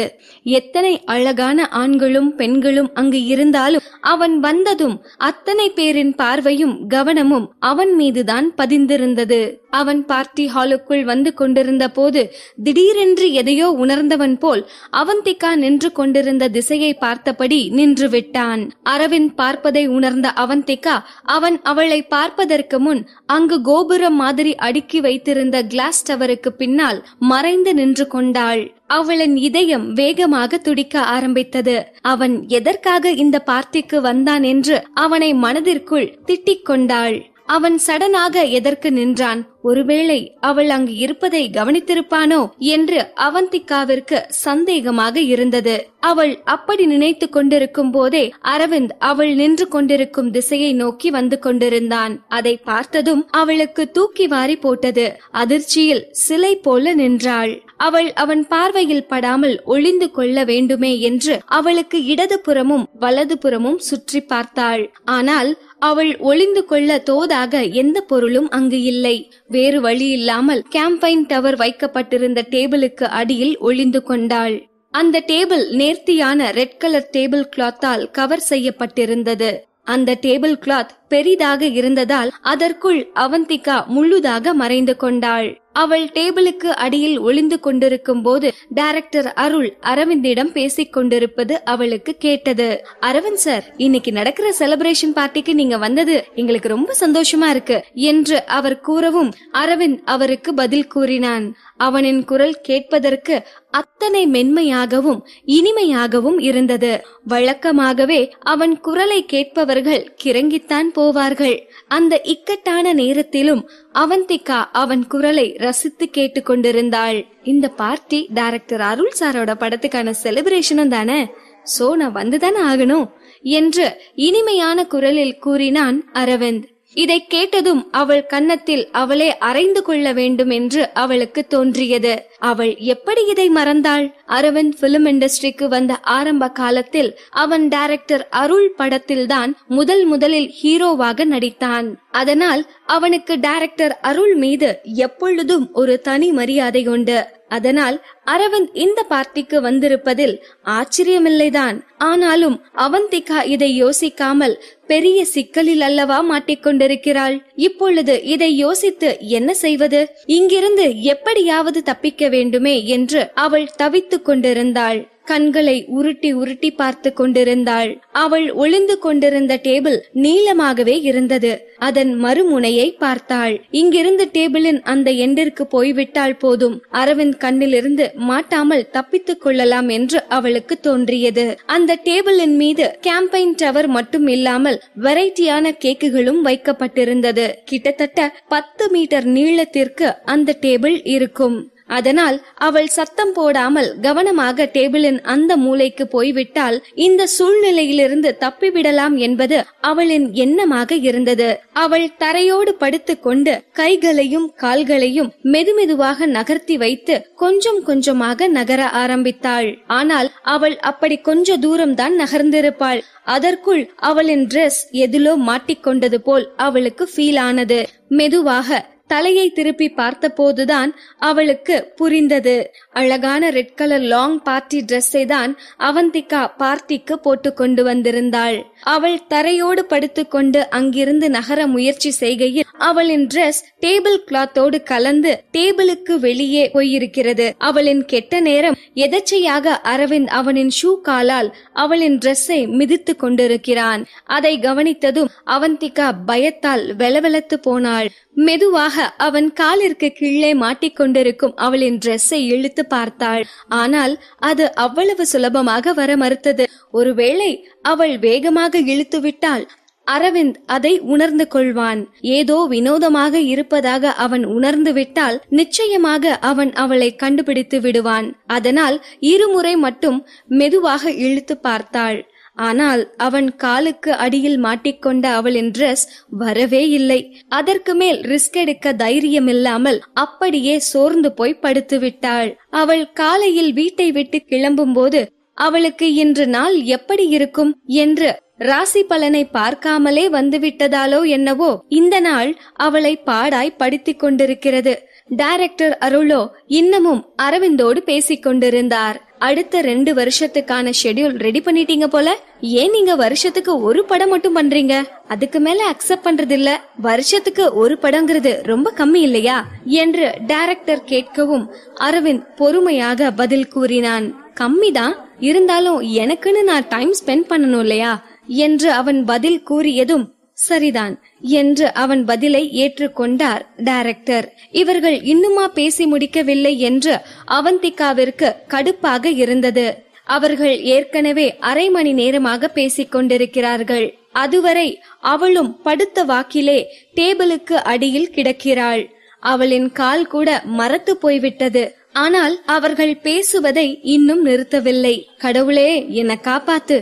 எத்தனை அழகான ஆண்களும் பெண்களும் அங்கு இருந்தாலும் அவன் வந்ததும் அத்தனை பேரின் பார்வையும் கவனமும் அவன் மீதுதான் பதிந்திருந்தது. அவன் பார்ட்டி ஹாலுக்குள் வந்து கொண்டிருந்த போது திடீரென்று எதையோ உணர்ந்தவன் போல் அவந்திகா நின்று கொண்டிருந்த திசையை பார்த்தபடி நின்று விட்டான். அரவிந்த் பார்ப்பதை உணர்ந்த அவந்திகா அவன் அவளை பார்ப்பதற்கு முன் அங்கு கோபுரம் மாதிரி அடுக்கி வைத்திருந்த கிளாஸ் டவருக்கு பின்னால் மறைந்து நின்று கொண்டாள். அவளின் இதயம் வேகமாக துடிக்க ஆரம்பித்தது. அவன் எதற்காக இந்த பார்ட்டிக்கு வந்தான் என்று அவனை மனதிற்குள் திட்டிக் கொண்டாள். அவன் சடனாக எதற்கு நின்றான்? ஒருவேளை அவள் அங்கு இருப்பதை கவனித்திருப்பானோ என்று அவந்திகாவிற்கு சந்தேகமாக இருந்தது. அவள் அப்படி நினைத்து கொண்டிருக்கும் போதே அரவிந்த் அவள் நின்று கொண்டிருக்கும் திசையை நோக்கி வந்து கொண்டிருந்தான். அதை பார்த்ததும் அவளுக்கு தூக்கி வாரி போட்டது. அதிர்ச்சியில் சிலை போல நின்றாள். அவள் அவன் பார்வையில் படாமல் ஒளிந்து கொள்ள வேண்டுமே என்று அவளுக்கு இடதுபுறமும் வலதுபுறமும் சுற்றி பார்த்தாள். ஆனால் அவள் ஒளிந்து கொள்ள தோதாக எந்த பொருளும் அங்கு இல்லை. வேறு வழி இல்லாமல் கேம்பைன் டவர் வைக்கப்பட்டிருந்த டேபிளுக்கு அடியில் ஒளிந்து கொண்டாள். அந்த டேபிள் நேர்த்தியான ரெட் கலர் டேபிள் கிளாத்தால் கவர் செய்யப்பட்டிருந்தது. அந்த டேபிள் கிளாத் பெரிதாக இருந்ததால் அதற்குள் அவந்திகா முழுதாக மறைந்து கொண்டாள். அவள் டேபிளுக்கு அடியில் ஒளிந்து கொண்டிருக்கும் போது டைரக்டர் அருள் அரவிந்திடம் பேசிக் கொண்டிருப்பது அவளுக்கு கேட்டது. அரவிந்த் சார், இன்னைக்கு நடக்கிற செலிப்ரேஷன் பார்ட்டிக்கு நீங்க வந்தது எங்களுக்கு ரொம்ப சந்தோஷமா இருக்கு என்று அவர் கூறவும் அரவிந்த் அவருக்கு பதில் கூறினான். அவனின் குரல் கேட்பதற்கு அத்தனை மென்மையாகவும் இனிமையாகவும் இருந்தது. வழக்கமாகவே அவன் குரலை கேட்பவர்கள் கிறங்கித்தான் போவார்கள். அந்த இக்கட்டான நேரத்திலும் அவந்திகா அவன் குரலை ரசித்து கேட்டு கொண்டிருந்தாள். இந்த பார்ட்டி டைரக்டர் அருள் சாரோட படத்துக்கான செலிப்ரேஷனும் தானே, சோ நான் வந்துதானே ஆகணும் என்று இனிமையான குரலில் கூறினான் அரவிந்த். இதை கேட்டதும் அவள் கன்னத்தில் அவளே அரைந்து கொள்ள வேண்டும் என்று அவளுக்கு தோன்றியது. அவள் எப்படி இதை மறந்தாள்? அரவிந்த் பிலிம் இண்டஸ்ட்ரிக்கு வந்த ஆரம்ப காலத்தில் அவன் டைரக்டர் அருள் படத்தில்தான் முதலில் ஹீரோவாக நடித்தான். அதனால் அவனுக்கு டைரக்டர் அருள் மீது எப்பொழுதும் ஒரு தனி மரியாதை உண்டு. அதனால் அரவிந்த் இந்த பார்ட்டிக்கு வந்திருப்பதில் ஆச்சரியமில்லைதான். ஆனாலும் அவந்திகா இதை யோசிக்காமல் பெரிய சிக்கலில் அல்லவா மாட்டிக்கொண்டிருக்கிறாள். இப்பொழுது இதை யோசித்து என்ன செய்வது? இங்கிருந்து எப்படியாவது தப்பிக்க வேண்டுமே என்று அவள் தவித்துக் கொண்டிருந்தாள். கண்களை உருட்டி உருட்டி பார்த்து கொண்டிருந்தாள். அவள் ஒளிந்து கொண்டிருந்த டேபிள் நீளமாகவே இருந்தது. அதன் மறுமுனையை பார்த்தாள். இங்கிருந்து டேபிளின் அந்த எண்டிற்கு போய்விட்டால் போதும், அரவிந்த் கண்ணிலிருந்து மாட்டாமல் தப்பித்துக் கொள்ளலாம் என்று அவளுக்கு தோன்றியது. அந்த டேபிளின் மீது கேம்பைன் டவர் மட்டும் இல்லாமல் வெரைட்டியான கேக்குகளும் வைக்கப்பட்டிருந்தது. கிட்டத்தட்ட 10 மீட்டர் நீளத்திற்கு அந்த டேபிள் இருக்கும். அதனால் அவள் சத்தம் போடாமல் கவனமாக டேபிளின் அந்த மூலைக்கு போய்விட்டால் இந்த சூழ்நிலையிலிருந்து தப்பிவிடலாம் என்பது அவளின் எண்ணமாக இருந்தது. அவள் தரையோடு படுத்துக் கொண்டு கைகளையும் கால்களையும் மெதுமெதுவாக நகர்த்தி வைத்து கொஞ்சம் கொஞ்சமாக நகர ஆரம்பித்தாள். ஆனால் அவள் அப்படி கொஞ்ச தூரம்தான் நகர்ந்திருப்பாள். அதற்குள் அவளின் டிரெஸ் எதிலோ மாட்டிக்கொண்டது போல் அவளுக்கு ஃபீல் ஆனது. மெதுவாக தலையை திருப்பி பார்த்தபோதுதான் அவளுக்கு புரிந்தது. அழகான ரெட் கலர் லாங் பார்ட்டி டிரெஸ்ஸை தான் அவந்திகா பார்ட்டிக்கு போட்டு கொண்டு வந்திருந்தாள். அவள் தரையோடு படுத்துக்கொண்டு அங்கிருந்து நகர முயற்சி செய்கையில் அவளின் டிரெஸ் டேபிள் கிளாத்தோடு கலந்து டேபிளுக்கு வெளியே போயிருக்கிறது. அவளின் கெட்ட நேரம் எதச்சையாக அரவிந்த் அவனின் ஷூ காலால் அவளின் டிரெஸ்ஸை மிதித்து கொண்டிருக்கிறான். அதை கவனித்ததும் அவந்திகா பயத்தால் வெலவெலத்து போனாள். மெதுவாக அவன் காலிற்கு கீழே மாட்டிக்கொண்டிருக்கும் அவளின் டிரெஸ்ஸை இழுத்து பார்த்தாள். ஆனால் அது அவ்வளவு சுலபமாக வர மறுத்தது. ஒருவேளை அவள் வேகமாக இழுத்து விட்டால் அரவிந்த் அதை உணர்ந்து கொள்வான். ஏதோ வினோதமாக இருப்பதாக அவன் உணர்ந்து விட்டால் நிச்சயமாக அவன் அவளை கண்டுபிடித்து விடுவான். அதனால் இருமுறை மட்டும் மெதுவாக இழுத்து பார்த்தாள். ஆனால் அவன் காலுக்கு அடியில் மாட்டிக்கொண்ட அவளின் டிரெஸ் வரவே இல்லை. அதற்கு மேல் ரிஸ்க் எடுக்க தைரியம் இல்லாமல் அப்படியே சோர்ந்து போய் படுத்து விட்டாள். அவள் காலையில் வீட்டை விட்டு கிளம்பும் போது அவளுக்கு இன்று நாள் எப்படி இருக்கும் என்று ராசி பலனை பார்க்காமலே வந்துவிட்டதாலோ என்னவோ இந்த நாள் அவளை பாடாய் படுத்திக் கொண்டிருக்கிறது. டைரக்டர் அருளோ இன்னமும் அரவிந்தோடு பேசிக் கொண்டிருந்தார். அடுத்த 2 வருஷத்துக்கான ஷெட்யூல் ரெடி பண்ணிட்டீங்க போல. ஏன் நீங்க வருஷத்துக்கு ஒரு படம் மட்டும் பண்றீங்க? அதுக்கு மேல அக்செப்ட் பண்றது இல்ல. வருஷத்துக்கு ஒரு படங்கிறது ரொம்ப கம்மி இல்லையா என்று டைரக்டர் கேட்கவும் அரவிந்த் பொறுமையாக பதில் கூறினான். கம்மிதான், இருந்தாலும் எனக்குன்னு நான் டைம் ஸ்பெண்ட் பண்ணணும் இல்லையா என்று அவன் பதில் கூறியதும் சரிதான் என்று அவன் பதிலை ஏற்றுக்கொண்டார் டைரக்டர். இவர்கள் இன்னுமா பேசி முடிக்கவில்லை என்று அவந்திகாவிற்கு கடுப்பாக இருந்தது. அவர்கள் ஏற்கனவே அரை மணி நேரமாக பேசிக் கொண்டிருக்கிறார்கள். அதுவரை அவளும் படுத்த வாக்கிலே டேபிளுக்கு அடியில் கிடக்கிறாள். அவளின் கால் கூட மரத்து போய்விட்டது. ஆனால் அவர்கள் பேசுவதை இன்னும் நிறுத்தவில்லை. கடவுளே என்னை காப்பாத்து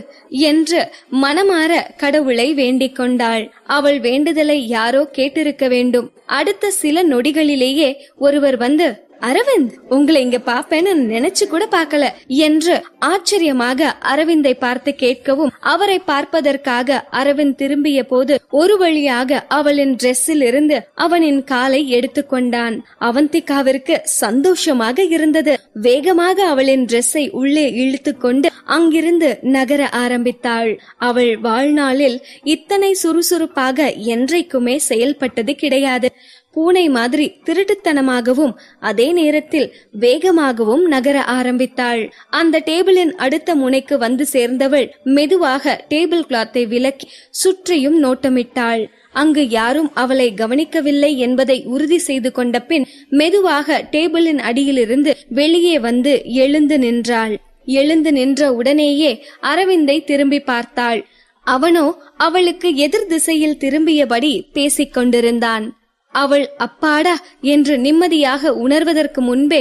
என்று மனமாற கடவுளை வேண்டிக் கொண்டாள். அவள் வேண்டுதலை யாரோ கேட்டிருக்க வேண்டும். அடுத்த சில நொடிகளிலேயே ஒருவர் வந்து, அரவிந்த், உங்களை இங்க பாப்பேன்னு நினைச்சு கூட பார்க்கல என்று ஆச்சரியமாக அரவிந்தை பார்த்து கேட்கவும் அவரை பார்ப்பதற்காக அரவிந்த் திரும்பிய போது ஒரு வழியாக அவளின் டிரெஸ்ஸில் இருந்து அவனின் காலை எடுத்துக்கொண்டான். அவந்திகாவிற்கு சந்தோஷமாக இருந்தது. வேகமாக அவளின் டிரெஸ்ஸை உள்ளே இழுத்து கொண்டு அங்கிருந்து நகர ஆரம்பித்தாள். அவள் வாழ்நாளில் இத்தனை சுறுசுறுப்பாக என்றைக்குமே செயல்பட்டது கிடையாது. பூனை மாதிரி திருட்டுத்தனமாகவும் அதே நேரத்தில் வேகமாகவும் நகர ஆரம்பித்தாள். அந்த டேபிளின் அடுத்த முனைக்கு வந்து சேர்ந்தவள் மெதுவாக டேபிள் கிளாத்தை விலக்கி சுற்றியும் நோட்டமிட்டாள். அங்கு யாரும் அவளை கவனிக்கவில்லை என்பதை உறுதி செய்து கொண்ட பின் மெதுவாக டேபிளின் அடியிலிருந்து வெளியே வந்து எழுந்து நின்றாள். எழுந்து நின்ற உடனேயே அரவிந்தை திரும்பி பார்த்தாள். அவனோ அவளுக்கு எதிர் திசையில் திரும்பியபடி பேசிக் கொண்டிருந்தான். அவள் அப்பாடா என்று நிம்மதியாக உணர்வதற்கு முன்பே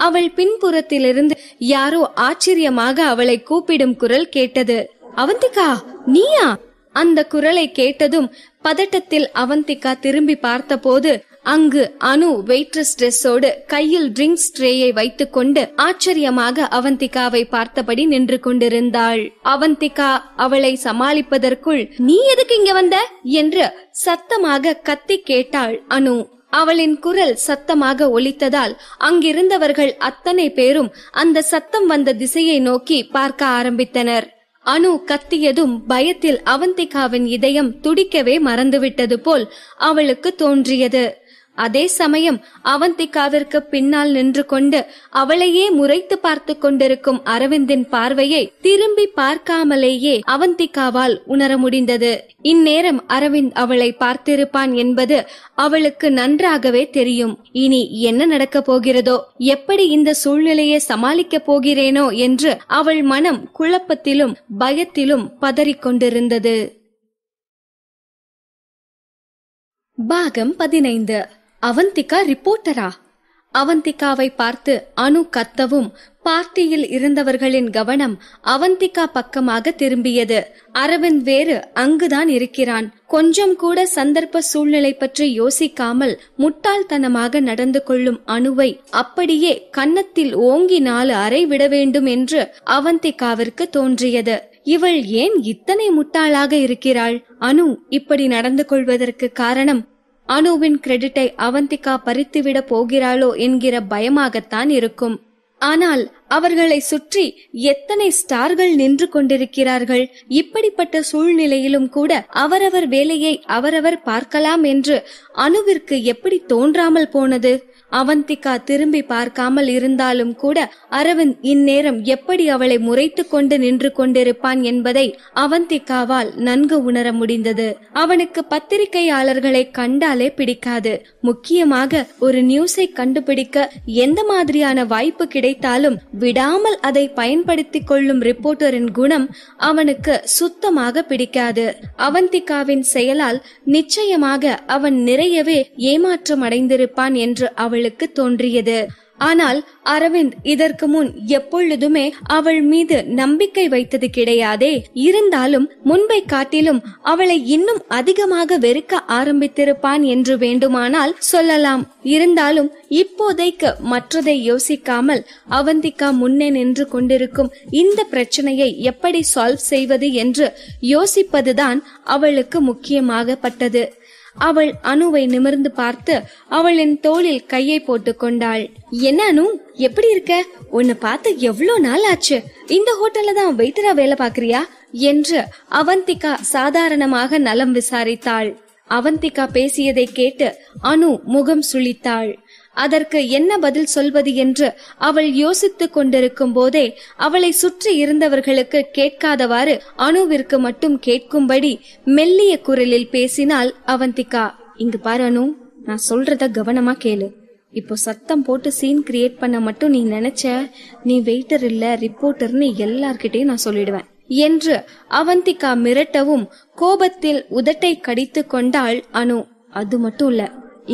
அவள் பின்புறத்திலிருந்து யாரோ ஆச்சரியமாக அவளை கூப்பிடும் குரல் கேட்டது. அவந்திகா, நீயா? அந்த குரலை கேட்டதும் பதட்டத்தில் அவந்திகா திரும்பி பார்த்தபோது அங்கு அனு வெயிட்ரஸ் டிரெஸ்ஸோடு கையில் ட்ரிங்க்ஸ் ட்ரேயை வைத்துக் கொண்டு ஆச்சரியமாக அவந்திகாவை பார்த்தபடி நின்று கொண்டிருந்தாள். அவந்திகா அவளை சமாளிப்பதற்குள், நீ எதுக்கு இங்க வந்த என்று சத்தமாக கத்தி கேட்டாள் அனு. அவளின் குரல் சத்தமாக ஒலித்ததால் அங்கிருந்தவர்கள் அத்தனை பேரும் அந்த சத்தம் வந்த திசையை நோக்கி பார்க்க ஆரம்பித்தனர். அனு கத்தியதும் பயத்தில் அவந்திகாவின் இதயம் துடிக்கவே மறந்துவிட்டது போல் அவளுக்கு தோன்றியது. அதே சமயம் அவந்திகாவிற்கு பின்னால் நின்று கொண்டு அவளையே முறைத்து பார்த்து கொண்டிருக்கும் அரவிந்தின் பார்வையை திரும்பி பார்க்காமலேயே அவந்திகாவால் உணர முடிந்தது. இந்நேரம் அரவிந்த் அவளை பார்த்திருப்பான் என்பது அவளுக்கு நன்றாகவே தெரியும். இனி என்ன நடக்க போகிறதோ, எப்படி இந்த சூழ்நிலையை சமாளிக்க போகிறேனோ என்று அவள் மனம் குழப்பத்திலும் பயத்திலும் பதறிக்கொண்டிருந்தது. பாகம் 15. அவந்திகா ரிப்போர்ட்டரா? அவந்திகாவை பார்த்து அனு கத்தவும் பார்ட்டியில் இருந்தவர்களின் கவனம் அவந்திகா பக்கமாக திரும்பியது. அரவிந்த் வேறு அங்குதான் இருக்கிறான். கொஞ்சம் கூட சந்தர்ப்ப சூழ்நிலை பற்றி யோசிக்காமல் முட்டாள்தனமாக நடந்து கொள்ளும் அனுவை அப்படியே கன்னத்தில் ஓங்கி 4 அறை விட வேண்டும் என்று அவந்திகாவிற்கு தோன்றியது. இவள் ஏன் இத்தனை முட்டாளாக இருக்கிறாள்? அனு இப்படி நடந்து கொள்வதற்கு காரணம் அனுவின் கிரெடிட்டை அவந்திகா பறித்துவிட போகிறாளோ என்கிற பயமாகத்தான் இருக்கும். ஆனால் அவர்களை சுற்றி எத்தனை ஸ்டார்கள் நின்று கொண்டிருக்கிறார்கள். இப்படிப்பட்ட சூழ்நிலையிலும் கூட அவரவர் வேலையை அவரவர் பார்க்கலாம் என்று அனுவிற்கு எப்படி தோன்றாமல் போனது? அவந்திகா திரும்பி பார்க்காமல் இருந்தாலும் கூட அரவிந்த் இந்நேரம் எப்படி அவளை முறைத்து கொண்டு நின்று கொண்டிருப்பான் என்பதை அவந்திகாவால் நன்கு உணர முடிந்தது. அவனுக்கு பத்திரிகையாளர்களை கண்டாலே பிடிக்காது. முக்கியமாக ஒரு நியூஸை கண்டுபிடிக்க எந்த மாதிரியான வாய்ப்பு கிடைத்தாலும் விடாமல் அதை பயன்படுத்திக் கொள்ளும் ரிப்போர்ட்டரின் குணம் அவனுக்கு சுத்தமாக பிடிக்காது. அவந்திகாவின் செயலால் நிச்சயமாக அவன் நிறையவே ஏமாற்றம் அடைந்திருப்பான் என்று அவளுக்கு தோன்றியது. ஆனால் அரவிந்த் இதற்கு முன் எப்பொழுதுமே அவள் மீது நம்பிக்கை வைத்தது கிடையாதே. இருந்தாலும் முன்பை காட்டிலும் அவளை இன்னும் அதிகமாக வெறுக்க ஆரம்பித்திருப்பான் என்று வேண்டுமானால் சொல்லலாம். இருந்தாலும் இப்போதைக்கு மற்றதை யோசிக்காமல் அவந்திகா முன்னே நின்று கொண்டிருக்கும் இந்த பிரச்சனையை எப்படி சால்வ் செய்வது என்று யோசிப்பதுதான் அவளுக்கு முக்கியமாக பட்டது. அவள் அனுவை நிமிர்ந்து பார்த்து அவளின் தோளில் கையை போட்டுக் கொண்டாள். என்ன அனு, எப்படி இருக்க? உன்னை பார்த்து எவ்வளவு நாள் ஆச்சு. இந்த ஹோட்டல்ல தான் வெயிட்டரா வேலை பாக்குறியா என்று அவந்திகா சாதாரணமாக நலம் விசாரித்தாள். அவந்திகா பேசியதை கேட்டு அனு முகம் சுளித்தாள். அதற்கு என்ன பதில் சொல்வது என்று அவள் யோசித்துக் கொண்டிருக்கும் போதே அவளை சுற்றி இருந்தவர்களுக்கு கேட்காதவாறு அனுவிற்கு மட்டும் கேட்கும்படி மெல்லிய குரலில் பேசினாள் அவந்திகா. இங்கு பாரு அனு, நான் சொல்றத கவனமா கேளு. இப்போ சத்தம் போட்டு சீன் கிரியேட் பண்ண மட்டும் நீ நினைச்ச, நீ வெயிட்டர் இல்ல ரிப்போர்ட்டர்னு எல்லார்கிட்டையும் நான் சொல்லிடுவேன் என்று அவந்திகா மிரட்டவும் கோபத்தில் உதட்டை கடித்து கொண்டாள் அனு. அது மட்டும் இல்ல,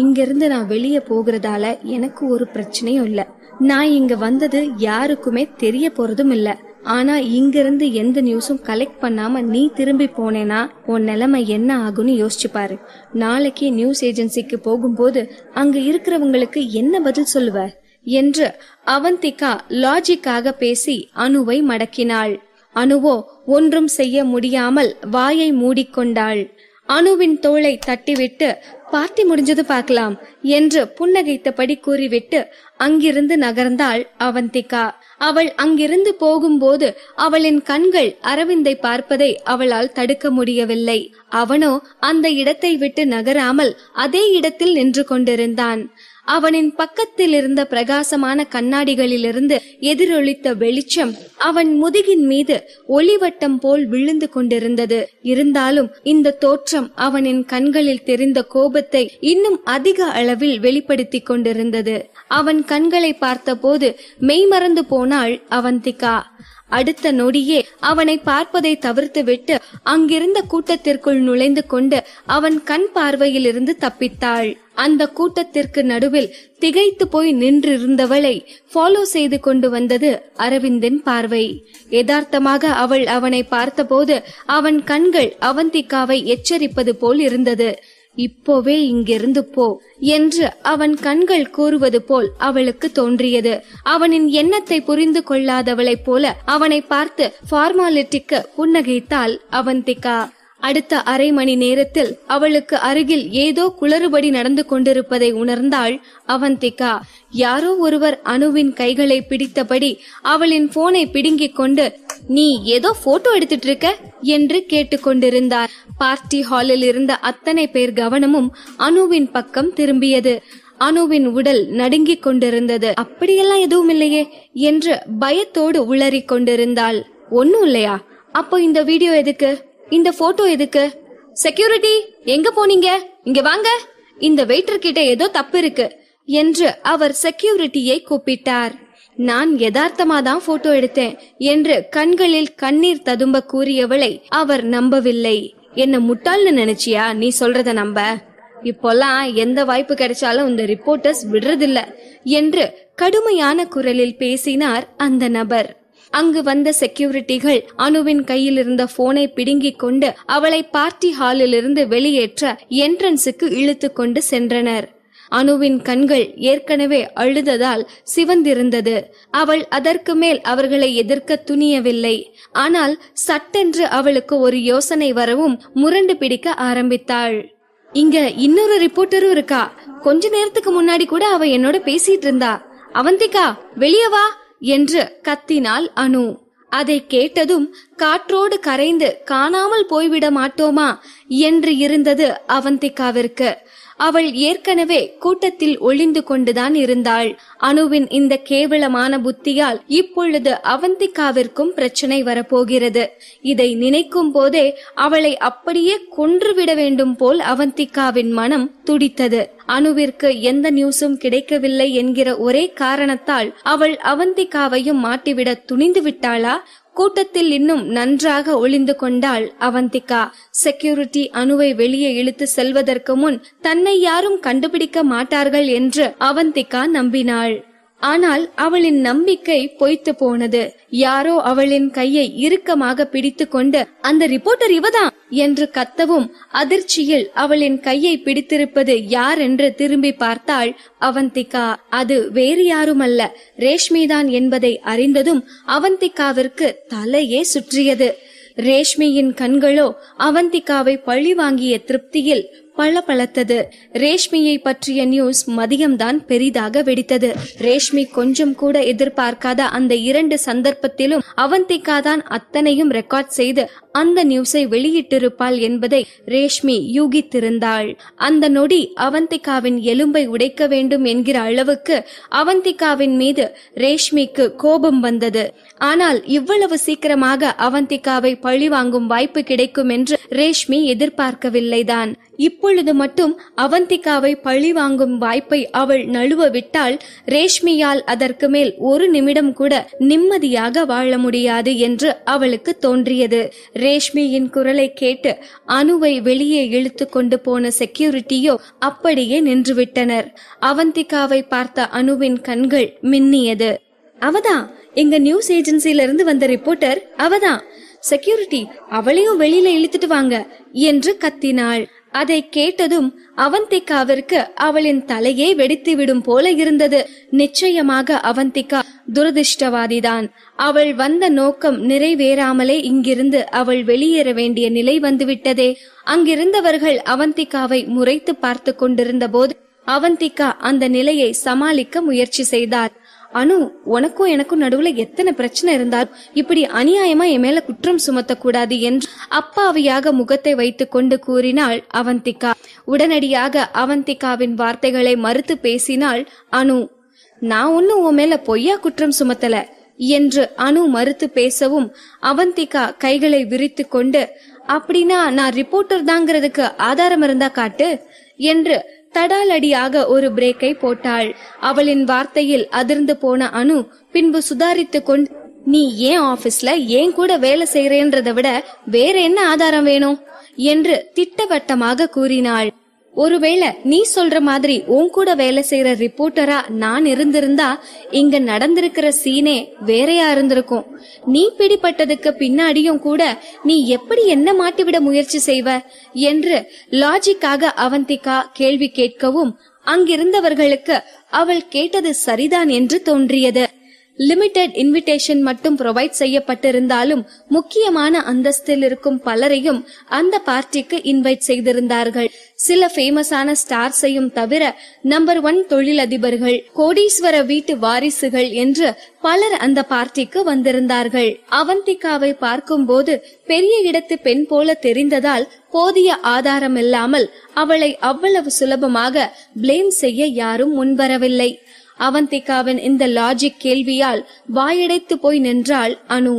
இங்கிருந்து நான் வெளியே போகிறதால எனக்கு ஒரு பிரச்சனையும் இல்ல. நான் இங்க வந்தது யாருக்குமே தெரிய போறதும் இல்ல. ஆனா இங்கிருந்து எந்த நியூஸும் கலெக்ட் பண்ணாம நீ திரும்பி போனேனா உன் நிலைமை என்ன ஆகும்னு யோசிச்சு பாரு. நாளைக்கு நியூஸ் ஏஜென்சிக்கு போகும்போது அங்க இருக்கிறவங்களுக்கு என்ன பதில் சொல்லுவ என்று அவந்திகா லாஜிக்காக பேசி அனுவை மடக்கினாள். அனுவோ ஒன்றும் செய்ய முடியாமல் வாயை மூடிக்கொண்டாள். அனுவின் தோளை தட்டிவிட்டு பார்ட்டி முடிஞ்சது பார்க்கலாம் என்று புன்னகைத்தபடி கூறிவிட்டு அங்கிருந்து நகர்ந்தாள் அவந்திகா. அவள் அங்கிருந்து போகும்போது அவளின் கண்கள் அரவிந்தை பார்ப்பதை அவளால் தடுக்க முடியவில்லை. அவனோ அந்த இடத்தை விட்டு நகராமல் அதே இடத்தில் நின்று கொண்டிருந்தான். அவனின் பக்கத்தில் இருந்த பிரகாசமான கண்ணாடிகளிலிருந்து எதிரொலித்த வெளிச்சம் அவன் முதுகின் மீது ஒளிவட்டம் போல் விழுந்து கொண்டிருந்தது. இருந்தாலும் இந்த தோற்றம் அவனின் கண்களில் தெரிந்த கோபத்தை இன்னும் அதிக அளவில் வெளிப்படுத்திக் கொண்டிருந்தது. அவன் கண்களை பார்த்தபோது மெய்மறந்து போனாள் அவந்திகா. அடுத்த நொடியே அவனை பார்ப்பதை தவிர்த்து விட்டு அங்கிருந்த கூட்டத்திற்குள் நுழைந்து கொண்டு அவன் கண் பார்வையில் இருந்து தப்பித்தாள். அந்த கூட்டத்திற்கு நடுவில் திகைத்து போய் நின்றிருந்தவளை ஃபாலோ செய்து கொண்டு வந்தது அரவிந்தின் பார்வை. யதார்த்தமாக அவள் அவனை பார்த்தபோது அவன் கண்கள் அவந்திகாவை எச்சரிப்பது போல் இருந்தது. இப்போவே இங்கிருந்து போ என்று அவன் கண்கள் கூறுவது போல் அவளுக்கு தோன்றியது. அவனின் எண்ணத்தை புரிந்து கொள்ளாதவளைப் போல அவனை பார்த்து ஃபார்மாலிட்டிக்கு புன்னகைத்தாள் அவந்திகா. அடுத்த அரை மணி நேரத்தில் அவளுக்கு அருகில் ஏதோ குளறுபடி நடந்து கொண்டிருப்பதை உணர்ந்தாள் அவந்திகா. யாரோ ஒருவர் அனுவின் கைகளை பிடித்தபடி அவளின் போனை பிடுங்கிக் கொண்டு, நீ ஏதோ போட்டோ எடுத்துட்டு இருக்க என்று கேட்டுக்கொண்டிருந்தார். பார்ட்டி ஹாலில் இருந்த அத்தனை பேர் கவனமும் அனுவின் பக்கம் திரும்பியது. அனுவின் உடல் நடுங்கிக் கொண்டிருந்தது. அப்படியெல்லாம் எதுவும் இல்லையே என்று பயத்தோடு உளறிக் கொண்டிருந்தாள். ஒன்னும் இல்லையா? அப்போ இந்த வீடியோ எதுக்கு? இந்த போட்டோ எதுக்கு? செக்யூரிட்டி, எங்க போனீங்க? இங்க வாங்க, இந்த வெயிட்டர் கிட்ட ஏதோ தப்பு இருக்கு என்று அவர் செக்யூரிட்டியை கூப்பிட்டார். நான் யதார்த்தமாதான் போட்டோ எடுத்தேன் என்று கண்களில் கண்ணீர் ததும்ப கூறியவளை அவர் நம்பவில்லை. என்ன முட்டாள்னு நினைச்சியா நீ சொல்றத நம்ப? இப்போல்லாம் எந்த வாய்ப்பு கிடைச்சாலும் இந்த ரிப்போர்ட்டர்ஸ் விடுறதில்ல என்று கடுமையான குரலில் பேசினார் அந்த நபர். அங்கு வந்த செக்யூரிட்டிகள் அனுவின் கையில் இருந்த போனை பிடுங்கிக் கொண்டு அவளை பார்ட்டி ஹாலில் இருந்து வெளியேற்ற என்ட்ரன்ஸுக்கு இழுத்து கொண்டு சென்றனர். அனுவின் கண்கள் ஏற்கனவே அழுததால் சிவந்திருந்தது. அவள் அதற்கு மேல் அவர்களை எதிர்க்க துணியவில்லை. ஆனால் சட்டென்று அவளுக்கு ஒரு யோசனை வரவும் முரண்டு பிடிக்க ஆரம்பித்தாள். இங்க இன்னொரு ரிப்போர்ட்டரும் இருக்கா. கொஞ்ச நேரத்துக்கு முன்னாடி கூட அவ என்னோட பேசிட்டு இருந்தா. அவந்திகா, வெளியே வா என்று கத்தினாள் அனு. அதை கேட்டதும் காற்றோடு கரைந்து காணாமல் போய்விட மாட்டோமா என்று இருந்தது அவந்திகாவிற்கு. அவள் ஏற்கனவே கூட்டத்தில் ஒளிந்து கொண்டுதான் இருந்தாள். அனுவின் இந்த கேவலமான புத்தியால் இப்பொழுது அவந்திகாவிற்கும் பிரச்சனை வரப்போகிறது. இதை நினைக்கும் போதே அவளை அப்படியே கொன்றுவிட வேண்டும் போல் அவந்திகாவின் மனம் துடித்தது. அனுவிற்கு எந்த நியூஸும் கிடைக்கவில்லை என்கிற ஒரே காரணத்தால் அவள் அவந்திகாவையும் மாட்டிவிட துணிந்து விட்டாளா? கூட்டத்தில் இன்னும் நன்றாக ஒளிந்து கொண்டாள் அவந்திகா. செக்யூரிட்டி அனுவை வெளியே இழுத்து செல்வதற்கு முன் தன்னை யாரும் கண்டுபிடிக்க மாட்டார்கள் என்று அவந்திகா நம்பினாள். ஆனால் அவளின் நம்பிக்கை பொய்த்து போனது. யாரோ அவளின் கையை இறுக்கமாக பிடித்து கொண்டு, அந்த ரிப்போர்ட்டர் இவதான் என்று கத்தவும், அதிர்ச்சியில் அவளின் கையை பிடித்திருப்பது யார் என்று திரும்பி பார்த்தாள் அவந்திகா. அது வேறு யாருமல்ல, ரேஷ்மிதான் என்பதை அறிந்ததும் அவந்திகாவிற்கு தலையே சுற்றியது. ரேஷ்மியின் கண்களோ அவந்திகாவை பழி வாங்கிய திருப்தியில் பளபளத்தது. ரேஷ்மியை பற்றிய நியூஸ் மதியம்தான் பெரிதாக வெடித்தது. ரேஷ்மி கொஞ்சம் கூட எதிர்பார்க்காத அந்த 2 சந்தர்ப்பத்திலும் அவந்திகா தான் அத்தனையும் ரெக்கார்ட் செய்து அந்த நியூஸை வெளியிட்டிருப்பாள் என்பதை ரேஷ்மி யூகித்திருந்தாள். அந்த நொடி அவந்திகாவின் எலும்பை உடைக்க வேண்டும் என்கிற அளவுக்கு அவந்திகாவின் மீது ரேஷ்மிக்கு கோபம் வந்தது. ஆனால் இவ்வளவு சீக்கிரமாக அவந்திகாவை பழி வாங்கும் வாய்ப்பு கிடைக்கும் என்று ரேஷ்மி எதிர்பார்க்கவில்லைதான். இப்பொழுது மட்டும் அவந்திகாவை பழி வாங்கும் வாய்ப்பை அவள் நழுவ விட்டால் ரேஷ்மியால் அதற்கு மேல் ஒரு நிமிடம் கூட நிம்மதியாக வாழ முடியாது என்று அவளுக்கு தோன்றியது. ரேஷ்மியின் குரலை கேட்டு அனுவை வெளியே இழுத்து கொண்டு போன செக்யூரிட்டியோ அப்படியே நின்றுவிட்டனர். அவந்திகாவை பார்த்த அனுவின் கண்கள் மின்னியது. அவதான் எங்க நியூஸ் ஏஜென்சில இருந்து வந்த ரிப்போர்ட்டர், அவதான். செக்யூரிட்டி, அவளையும் வெளியில இழுத்துட்டு வாங்க என்று கத்தினாள். அதை கேட்டதும் அவந்திகாவிற்கு அவளின் தலையே வெடித்து விடும் போல இருந்தது. நிச்சயமாக அவந்திகா துரதிர்ஷ்டவாதிதான். அவள் வந்த நோக்கம் நிறைவேறாமலே இங்கிருந்து அவள் வெளியேற வேண்டிய நிலை வந்துவிட்டதே. அங்கிருந்தவர்கள் அவந்திகாவை முறைத்து பார்த்து கொண்டிருந்த போது அவந்திகா அந்த நிலையை சமாளிக்க முயற்சி செய்தார். அனு, உனக்கும் எனக்கும் நடுவுல எத்தனை பிரச்சனை இருந்தாலும் இப்படி அநியாயமா என் மேல குற்றம் சுமத்த கூடாது என்று அப்பாவியாக முகத்தை வைத்துக் கொண்டு கூறினாள் அவந்திகா. உடனடியாக அவந்திகாவின் வார்த்தைகளை மறுத்து பேசினாள் அனு. நான் ஒன்னும் உன் மேல பொய்யா குற்றம் சுமத்தல என்று அனு மறுத்து பேசவும் அவந்திகா கைகளை விரித்து கொண்டு, அப்படின்னா நான் ரிப்போர்ட்டர் தாங்கிறதுக்கு ஆதாரம் இருந்தா காட்டு என்று தடாலடியாக ஒரு பிரேக்கை போட்டாள். அவளின் வார்த்தையில் அதிர்ந்து போன அனு பின்பு சுதாரித்து கொண்டு, நீ ஏன் ஆபீஸ்ல ஏன் கூட வேலை செய்யறேன்றதை விட வேற என்ன ஆதாரம் வேணும் என்று திட்டவட்டமாக கூறினாள். ஒருவேளை நீ சொல்ற மாதிரி உன் கூட வேலை செய்யற ரிப்போர்ட்டரா நான் இருந்திருந்தா இங்க நடந்திருக்கிற சீனே வேறையா இருந்திருக்கும். நீ பிடிபட்டதுக்கு பின்னாடியும் கூட நீ எப்படி என்ன மாட்டிவிட முயற்சி செய்வ என்று லாஜிக்காக அவந்திகா கேள்வி கேட்கவும் அங்கிருந்தவர்களுக்கு அவள் கேட்டது சரிதான் என்று தோன்றியது. லிமிடெட் இன்விடேஷன் மட்டும் ப்ரொவைட் செய்யப்பட்டிருந்தாலும் முக்கியமான அந்தஸ்தில் இருக்கும் பலரையும் அந்த பார்ட்டிக்கு இன்வைட் செய்திருந்தார்கள். சில ஃபேமஸான ஸ்டார்ஸையும் தவிர நம்பர் 1 தொழிலதிபர்கள், கோடீஸ்வர வீட்டு வாரிசுகள் என்று பலர் அந்த பார்ட்டிக்கு வந்திருந்தார்கள். அவந்திகாவை பார்க்கும் போது பெரிய இடத்து பெண் போல தெரிந்ததால் போதிய ஆதாரம் இல்லாமல் அவளை அவ்வளவு சுலபமாக பிளேம் செய்ய யாரும் முன்வரவில்லை. அவந்திகாவின் இந்த லாஜிக் கேள்வியால் வாயடைத்து போய் நின்றாள் அனு.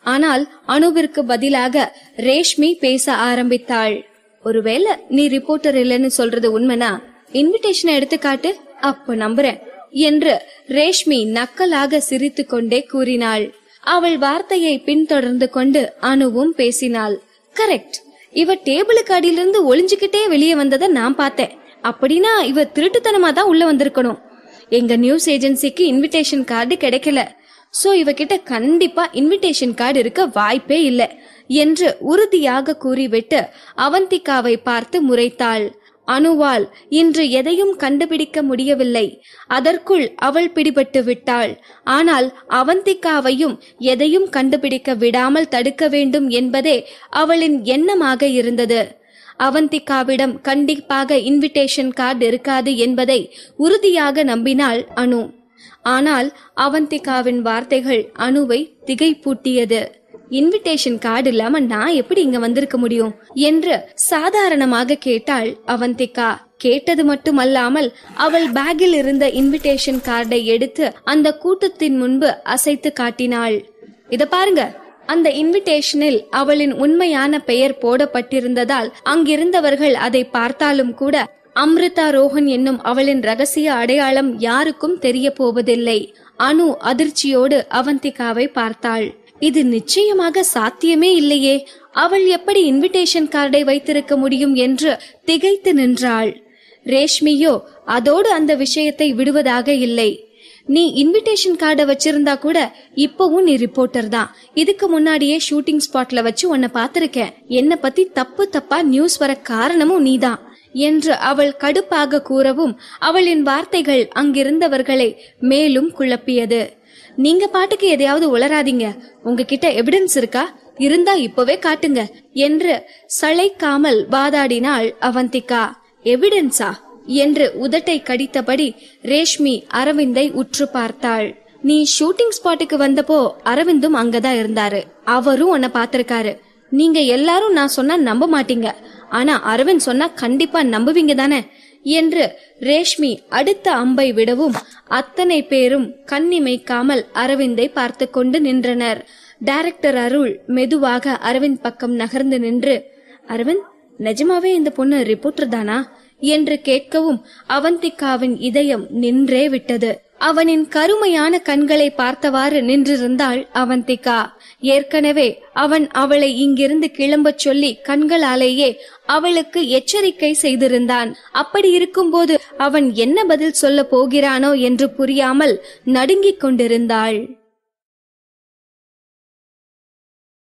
ஆனால் அனுவிற்கு பதிலாக ரேஷ்மி பேச ஆரம்பித்தாள். ஒருவேளை நீ ரிப்போர்ட்டர் இல்லைன்னு சொல்றது உண்மைனா இன்விடேஷனை எடுத்துக்காட்டு, அப்ப நம்புறேன் என்று ரேஷ்மி நக்கலாக சிரித்து கொண்டே கூறினாள். அவள் வார்த்தையை பின்தொடர்ந்து கொண்டு அனுவும் பேசினாள். கரெக்ட், இவ டேபிளுக்கு அடியிலிருந்து ஒளிஞ்சுக்கிட்டே வெளியே வந்ததை நான் பார்த்தேன். அப்படின்னா இவ திருட்டுத்தனமா தான் உள்ள வந்திருக்கணும். எங்க நியூஸ் ஏஜென்சிக்கு இன்விடேஷன் கார்டு கிடைக்கல, சோ இவகிட்ட கண்டிப்பா இன்விடேஷன் கார்டு இருக்க வாய்ப்பே இல்லை என்று உறுதியாக கூறிவிட்டு அவந்திகாவை பார்த்து முறைத்தாள். அனுவால் இன்று எதையும் கண்டுபிடிக்க முடியவில்லை. அதற்குள் அவள் பிடிபட்டு விட்டாள். ஆனால் அவந்திகாவையும் எதையும் கண்டுபிடிக்க விடாமல் தடுக்க வேண்டும் என்பதே அவளின் எண்ணமாக இருந்தது. அவந்திகாவிடம் கண்டிப்பாக இன்விடேஷன் கார்டு இருக்காது என்பதை உறுதியாக நம்பினாள் அனு. ஆனால் அவந்திகாவின் வார்த்தைகள் அனுவை திகைப்பூட்டியது. இன்விடேஷன் கார்டு இல்லாம நான் எப்படி இங்க வந்திருக்க முடியும் என்று சாதாரணமாக கேட்டாள் அவந்திகா. கேட்டது மட்டுமல்லாமல் அவள் பேக்கில் இருந்த இன்விடேஷன் கார்டை எடுத்து அந்த கூட்டத்தின் முன்பு அசைத்து காட்டினாள். இத பாருங்க. அந்த இன்விடேஷனில் அவளின் உண்மையான பெயர் போடப்பட்டிருந்ததால் அங்கிருந்தவர்கள் அதை பார்த்தாலும் கூட அம்ரிதா ரோஹன் என்னும் அவளின் ரகசிய அடையாளம் யாருக்கும் தெரிய போவதில்லை. அனு அதிர்ச்சியோடு அவந்திகாவை பார்த்தாள். இது நிச்சயமாக சாத்தியமே இல்லையே, அவள் எப்படி இன்விடேஷன் கார்டை வைத்திருக்க முடியும் என்று திகைத்து நின்றாள். ரேஷ்மியோ அதோடு அந்த விஷயத்தை விடுவதாக இல்லை. நீ இன்விடேஷன் கார்டை வச்சிருந்தா கூட இப்பவும் நீ ரிப்போர்ட்டர் தான். இதுக்கு முன்னாடியே ஷூட்டிங் ஸ்பாட்ல வச்சு உன்னை பாத்திருக்கேன். என்ன பத்தி தப்பா நியூஸ் வர காரணமும் நீதான் என்று அவள் கடுப்பாக கூறவும் அவளின் வார்த்தைகள் அங்கிருந்தவர்களை மேலும் குழப்பியது. நீங்க பாட்டுக்கு எதையாவது உளராதீங்க. உங்ககிட்ட எவிடன்ஸ் இருக்கா? இருந்தா இப்பவே காட்டுங்க என்று சளைக்காமல் வாதாடினாள் அவந்திகா. எவிடன்ஸா என்று உதட்டை கடித்தபடி ரேஷ்மி அரவிந்தை உற்று பார்த்தாள். நீ ஷூட்டிங் ஸ்பாட்டுக்கு வந்தப்போ அரவிந்தும் அங்கதான் இருந்தாரு. அவரும் உன்னை பாத்திருக்காரு. நீங்க எல்லாரும் நான் சொன்னா நம்ப மாட்டீங்க, ஆனா அரவிந்த் சொன்னா கண்டிப்பா நம்புவீங்க தானே என்று ரேஷ்மி அடுத்த அம்பை விடவும் அத்தனை பேரும் கண்ணிமைக்காமல் அரவிந்தை பார்த்து கொண்டு நின்றனர். டைரக்டர் அருள் மெதுவாக அரவிந்த் பக்கம் நகர்ந்து நின்று, அரவிந்த், நிஜமாவே இந்த பொண்ணு ரிப்போர்ட்டர் தானா என்று கேட்கவும் அவந்திகாவின் இதயம் நின்றே விட்டது. அவனின் கருமையான கண்களை பார்த்தவாறு நின்றிருந்தாள் அவந்திகா. ஏற்கனவே அவன் அவளை இங்கிருந்து கிளம்பச் சொல்லி கண்களாலேயே அவளுக்கு எச்சரிக்கை செய்திருந்தான். அப்படி இருக்கும்போது அவன் என்ன பதில் சொல்ல போகிறானோ என்று புரியாமல் நடுங்கிக் கொண்டிருந்தாள்.